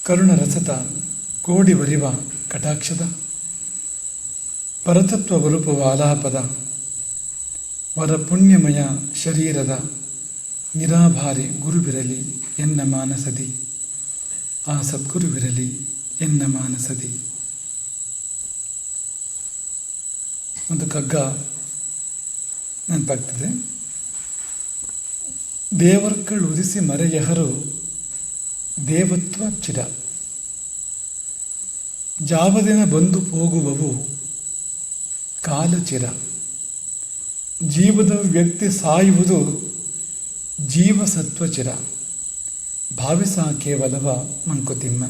ಕರುಣರಸದ ಕೋಡಿ ವರಿವ ಕಟಾಕ್ಷದ ಪರತತ್ವ ವರೂಪವ ಆಲಾಪದ ವರ ಪುಣ್ಯಮಯ ಶರೀರದ ನಿರಾಭಾರಿ ಗುರುವಿರಲಿ ಎನ್ನ ಮಾನಸದಿ, ಆ ಸದ್ಗುರುವಿರಲಿ ಎನ್ನ ಮಾನಸದಿ. ಒಂದು ಕಗ್ಗ ನೆನಪಾಗ್ತದೆ. ದೇವರ್ಗಳು ಉದಿಸಿ ಮರೆಯಹರು ದೇವತ್ವ ಚಿರ, ಜಾವದಿನ ಬಂದು ಹೋಗುವವು ಕಾಲಚಿರ. ಜೀವದ ವ್ಯಕ್ತಿ ಸಾಯುವುದು ಜೀವಸತ್ವ ಚಿರ, ಭಾವಿಸ ಕೇವಲವ ಮಂಕುತಿಮ್ಮ.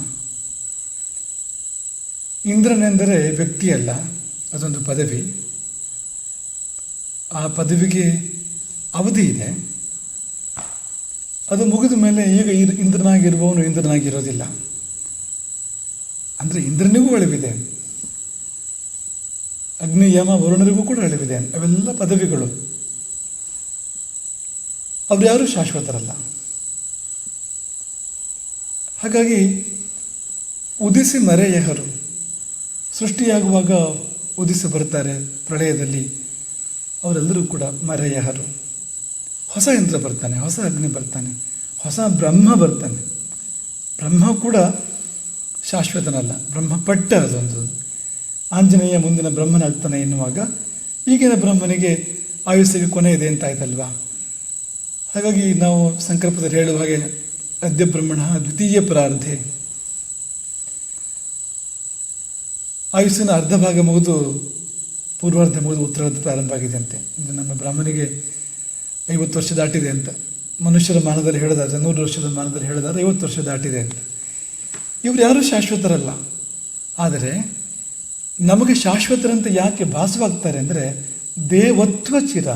ಇಂದ್ರನೆಂದರೆ ವ್ಯಕ್ತಿಯಲ್ಲ, ಅದೊಂದು ಪದವಿ. ಆ ಪದವಿಗೆ ಅವಧಿ ಇದೆ. ಅದು ಮುಗಿದ ಮೇಲೆ ಈಗ ಇಂದ್ರನಾಗಿರುವವನು ಇಂದ್ರನಾಗಿರೋದಿಲ್ಲ. ಅಂದರೆ ಇಂದ್ರನಿಗೂ ಅಳಿವಿದೆ, ಅಗ್ನಿ ಯಮ ವರುಣರಿಗೂ ಕೂಡ ಅಳಿವಿದೆ. ಅವೆಲ್ಲ ಪದವಿಗಳು. ಅವರು ಯಾರೂ ಶಾಶ್ವತರಲ್ಲ. ಹಾಗಾಗಿ ಉದಿಸಿ ಮರೆಯಹರು, ಸೃಷ್ಟಿಯಾಗುವಾಗ ಉದಿಸಿ ಬರ್ತಾರೆ ಪ್ರಳಯದಲ್ಲಿ, ಅವರೆಲ್ಲರೂ ಕೂಡ ಮರೆಯಹರು. ಹೊಸ ಇಂದ್ರ ಬರ್ತಾನೆ, ಹೊಸ ಅಗ್ನಿ ಬರ್ತಾನೆ, ಹೊಸ ಬ್ರಹ್ಮ ಬರ್ತಾನೆ. ಬ್ರಹ್ಮ ಕೂಡ ಶಾಶ್ವತನಲ್ಲ, ಬ್ರಹ್ಮಪಟ್ಟ. ಅದೊಂದು ಆಂಜನೇಯ ಮುಂದಿನ ಬ್ರಹ್ಮನಾಗ್ತಾನೆ ಎನ್ನುವಾಗ ಈಗಿನ ಬ್ರಹ್ಮನಿಗೆ ಆಯುಸ್ಸಿಗೆ ಕೊನೆ ಇದೆ ಅಂತ ಆಯ್ತಲ್ವಾ. ಹಾಗಾಗಿ ನಾವು ಸಂಕಲ್ಪದಲ್ಲಿ ಹೇಳುವ ಹಾಗೆ ಅದ್ಯ ಬ್ರಹ್ಮಣ ದ್ವಿತೀಯ ಪ್ರಾರ್ಧೆ, ಆಯುಸ್ಸಿನ ಅರ್ಧ ಭಾಗ ಮುಗಿದು ಪೂರ್ವಾರ್ಧ ಮುಗಿದು ಉತ್ತರಾರ್ಧ ಪ್ರಾರಂಭ ಆಗಿದೆ ಅಂತೆ. ಇದು ನಮ್ಮ ಬ್ರಾಹ್ಮಣಿಗೆ 50 ವರ್ಷ ದಾಟಿದೆ ಅಂತ. ಮನುಷ್ಯರ ಮಾನದಲ್ಲಿ ಹೇಳಿದಾದ್ರೆ, 100 ವರ್ಷದ ಮಾನದಲ್ಲಿ ಹೇಳಿದಾದ್ರೆ 50 ವರ್ಷ ದಾಟಿದೆ ಅಂತ. ಇವರು ಯಾರೂ ಶಾಶ್ವತರಲ್ಲ. ಆದರೆ ನಮಗೆ ಶಾಶ್ವತರಂತೆ ಯಾಕೆ ಭಾಸವಾಗ್ತಾರೆ ಅಂದರೆ ದೇವತ್ವ ಚಿರ.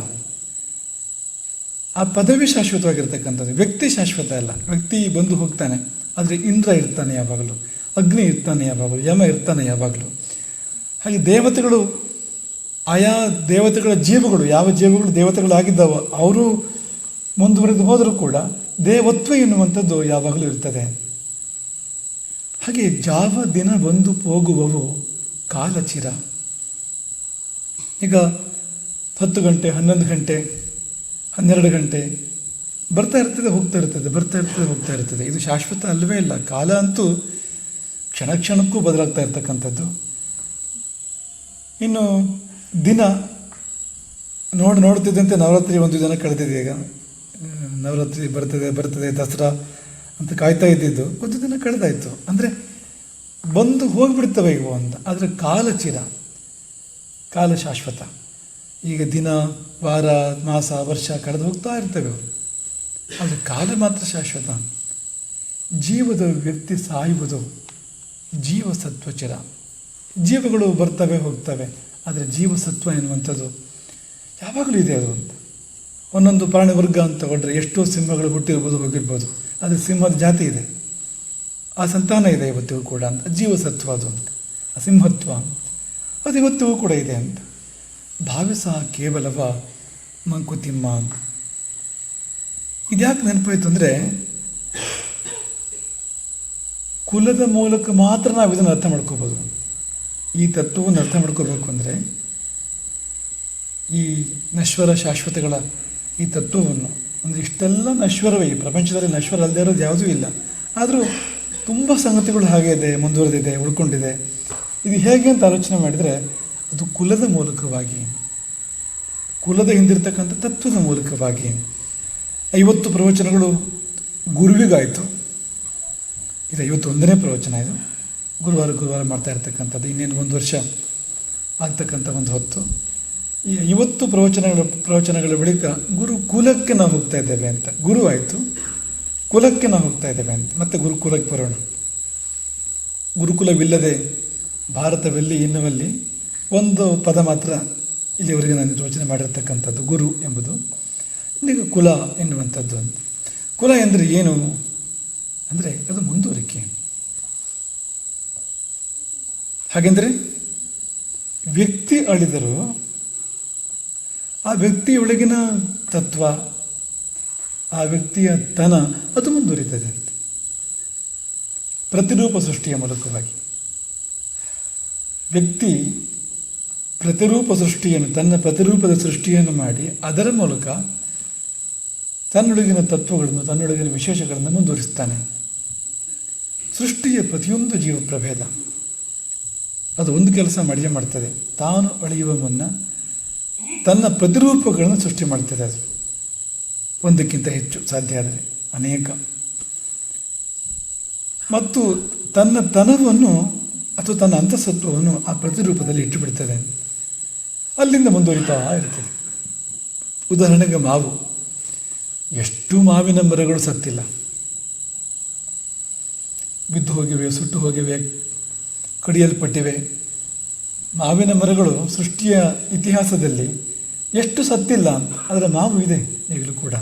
ಆ ಪದವಿ ಶಾಶ್ವತವಾಗಿರ್ತಕ್ಕಂಥದ್ದು, ವ್ಯಕ್ತಿ ಶಾಶ್ವತ ಅಲ್ಲ. ವ್ಯಕ್ತಿ ಬಂದು ಹೋಗ್ತಾನೆ, ಆದರೆ ಇಂದ್ರ ಇರ್ತಾನೆ ಯಾವಾಗಲೂ, ಅಗ್ನಿ ಇರ್ತಾನೆ ಯಾವಾಗಲೂ, ಯಮ ಇರ್ತಾನೆ ಯಾವಾಗಲೂ. ಹಾಗೆ ದೇವತೆಗಳು, ಆಯಾ ದೇವತೆಗಳ ಜೀವಗಳು, ಯಾವ ಜೀವಗಳು ದೇವತೆಗಳಾಗಿದ್ದಾವೋ ಅವರು ಮುಂದುವರೆದು ಹೋದರೂ ಕೂಡ ದೇವತ್ವ ಎನ್ನುವಂಥದ್ದು ಯಾವಾಗಲೂ ಇರ್ತದೆ. ಹಾಗೆ ಜಾವ ದಿನ ಬಂದು ಹೋಗುವವು ಕಾಲಚಿರ. ಈಗ 10 ಗಂಟೆ, 11 ಗಂಟೆ, 12 ಗಂಟೆ ಬರ್ತಾ ಇರ್ತದೆ, ಹೋಗ್ತಾ ಇರ್ತದೆ, ಬರ್ತಾ ಇರ್ತದೆ, ಹೋಗ್ತಾ ಇರ್ತದೆ. ಇದು ಶಾಶ್ವತ ಅಲ್ಲವೇ ಇಲ್ಲ. ಕಾಲ ಅಂತೂ ಕ್ಷಣ ಕ್ಷಣಕ್ಕೂ ಬದಲಾಗ್ತಾ ಇರ್ತಕ್ಕಂಥದ್ದು. ಇನ್ನು ದಿನ ನೋಡ್ತಿದ್ದಂತೆ ನವರಾತ್ರಿ ಒಂದು ದಿನ ಕಳೆದಿದೆ. ಈಗ ನವರಾತ್ರಿ ಬರ್ತದೆ ದಸರಾ ಅಂತ ಕಾಯ್ತಾ ಇದ್ದಿದ್ದು ಒಂದು ದಿನ ಕಳೆದಾಯಿತು. ಅಂದರೆ ಬಂದು ಹೋಗಿಬಿಡ್ತವೆ ಇವು ಅಂತ. ಆದರೆ ಕಾಲಚಿರ, ಕಾಲ ಶಾಶ್ವತ. ಈಗ ದಿನ, ವಾರ, ಮಾಸ, ವರ್ಷ ಕಳೆದು ಹೋಗ್ತಾ ಇರ್ತವೆ ಅವರು. ಆದರೆ ಕಾಲ ಮಾತ್ರ ಶಾಶ್ವತ. ಜೀವದ ವ್ಯಕ್ತಿ ಸಾಯುವುದು ಜೀವಸತ್ವ ಚಿರ. ಜೀವಗಳು ಬರ್ತವೆ ಹೋಗ್ತವೆ, ಆದರೆ ಜೀವಸತ್ವ ಎನ್ನುವಂಥದ್ದು ಯಾವಾಗಲೂ ಇದೆ. ಅದು ಅಂತ ಒಂದೊಂದು ಪ್ರಾಣಿ ವರ್ಗ ಅಂತ ತಗೊಂಡ್ರೆ ಎಷ್ಟೋ ಸಿಂಹಗಳು ಹುಟ್ಟಿರ್ಬೋದು, ಹೋಗಿರ್ಬೋದು. ಆದರೆ ಸಿಂಹದ ಜಾತಿ ಇದೆ, ಆ ಸಂತಾನ ಇದೆ ಇವತ್ತಿಗೂ ಕೂಡ ಅಂತ. ಜೀವಸತ್ವ ಅದು ಅಂತ, ಆ ಸಿಂಹತ್ವ ಅದು ಇವತ್ತಿಗೂ ಕೂಡ ಇದೆ ಅಂತ. ಭಾವಿಸ ಕೇವಲವ ಮಂಕುತಿಮ್ಮ. ಇದ್ಯಾಕೆ ನೆನಪಾಯಿತು ಅಂದರೆ ಕುಲದ ಮೂಲಕ ಮಾತ್ರ ನಾವು ಇದನ್ನು ಅರ್ಥ ಮಾಡ್ಕೋಬೋದು. ಈ ತತ್ವವನ್ನು ಅರ್ಥ ಮಾಡ್ಕೋಬೇಕು ಅಂದರೆ ಈ ನಶ್ವರ ಶಾಶ್ವತಗಳ ಈ ತತ್ವವನ್ನು, ಅಂದರೆ ಇಷ್ಟೆಲ್ಲ ನಶ್ವರವೇ, ಈ ಪ್ರಪಂಚದಲ್ಲಿ ನಶ್ವರ ಅಲ್ಲದೆ ಇರೋದು ಯಾವುದೂ ಇಲ್ಲ. ಆದರೂ ತುಂಬ ಸಂಗತಿಗಳು ಹಾಗೆ ಇದೆ, ಮುಂದುವರೆದಿದೆ, ಉಳ್ಕೊಂಡಿದೆ. ಇದು ಹೇಗೆ ಅಂತ ಆಲೋಚನೆ ಮಾಡಿದರೆ ಅದು ಕುಲದ ಮೂಲಕವಾಗಿ, ಕುಲದ ಹಿಂದಿರ್ತಕ್ಕಂಥ ತತ್ವದ ಮೂಲಕವಾಗಿ. 50 ಪ್ರವಚನಗಳು ಗುರುವಿಗಾಯಿತು. ಇದು 51ನೇ ಪ್ರವಚನ. ಇದು ಗುರುವಾರ ಮಾಡ್ತಾ ಇರ್ತಕ್ಕಂಥದ್ದು. ಇನ್ನೇನು 1 ವರ್ಷ ಆಗ್ತಕ್ಕಂಥ ಒಂದು ಹೊತ್ತು. ಈ 50 ಪ್ರವಚನಗಳ ಬಳಿಕ ಗುರುಕುಲಕ್ಕೆ ನಾವು ಹೋಗ್ತಾ ಇದ್ದೇವೆ ಅಂತ. ಗುರು ಆಯಿತು, ಕುಲಕ್ಕೆ ನಾವು ಹೋಗ್ತಾ ಇದ್ದೇವೆ ಅಂತ. ಮತ್ತೆ ಗುರುಕುಲಕ್ಕೆ ಬರೋಣ. ಗುರುಕುಲವಿಲ್ಲದೆ ಭಾರತವೆಲ್ಲಿ ಎನ್ನುವಲ್ಲಿ ಒಂದು ಪದ ಮಾತ್ರ ಇಲ್ಲಿವರೆಗೆ ನಾನು ಯೋಚನೆ ಮಾಡಿರ್ತಕ್ಕಂಥದ್ದು, ಗುರು ಎಂಬುದು. ಈಗ ಕುಲ ಎನ್ನುವಂಥದ್ದು ಅಂತ. ಕುಲ ಎಂದರೆ ಏನು ಅಂದರೆ ಅದು ಮುಂದುವರಿಕೆ. ಹಾಗೆಂದರೆ ವ್ಯಕ್ತಿ ಅಳಿದರೂ ಆ ವ್ಯಕ್ತಿಯೊಳಗಿನ ತತ್ವ, ಆ ವ್ಯಕ್ತಿಯ ತನ ಅದು ಮುಂದುವರಿತದೆ ಅಂತ. ಪ್ರತಿರೂಪ ಸೃಷ್ಟಿಯ ಮೂಲಕವಾಗಿ. ವ್ಯಕ್ತಿ ಪ್ರತಿರೂಪ ಸೃಷ್ಟಿಯನ್ನು, ತನ್ನ ಪ್ರತಿರೂಪದ ಸೃಷ್ಟಿಯನ್ನು ಮಾಡಿ ಅದರ ಮೂಲಕ ತನ್ನೊಳಗಿನ ತತ್ವಗಳನ್ನು, ತನ್ನೊಳಗಿನ ವಿಶೇಷಗಳನ್ನು ಮುಂದುವರಿಸ್ತಾನೆ. ಸೃಷ್ಟಿಯ ಪ್ರತಿಯೊಂದು ಜೀವ ಪ್ರಭೇದ ಅದು ಒಂದು ಕೆಲಸ ಮಾಡಿಯೇ ಮಾಡ್ತದೆ. ತಾನು ಅಳೆಯುವ ಮುನ್ನ ತನ್ನ ಪ್ರತಿರೂಪಗಳನ್ನು ಸೃಷ್ಟಿ ಮಾಡ್ತದೆ. ಅದು ಒಂದಕ್ಕಿಂತ ಹೆಚ್ಚು, ಸಾಧ್ಯ ಆದರೆ ಅನೇಕ. ಮತ್ತು ತನ್ನ ತನವನ್ನು ಅಥವಾ ತನ್ನ ಅಂತಸತ್ವವನ್ನು ಆ ಪ್ರತಿರೂಪದಲ್ಲಿ ಇಟ್ಟುಬಿಡ್ತದೆ. ಅಲ್ಲಿಂದ ಮುಂದುವರಿತಾ ಇರ್ತದೆ. ಉದಾಹರಣೆಗೆ ಮಾವು. ಎಷ್ಟು ಮಾವಿನ ಮರಗಳು ಸತ್ತಿಲ್ಲ, ಬಿದ್ದು ಹೋಗಿವೆ, ಸುಟ್ಟು ಹೋಗಿವೆ, ಕಡಿಯಲ್ಪಟ್ಟಿವೆ. ಮಾವಿನ ಮರಗಳು ಸೃಷ್ಟಿಯ ಇತಿಹಾಸದಲ್ಲಿ ಎಷ್ಟು ಸತ್ತಿಲ್ಲ ಅಂತ. ಆದರೆ ಮಾವು ಇದೆ ಈಗಲೂ ಕೂಡ.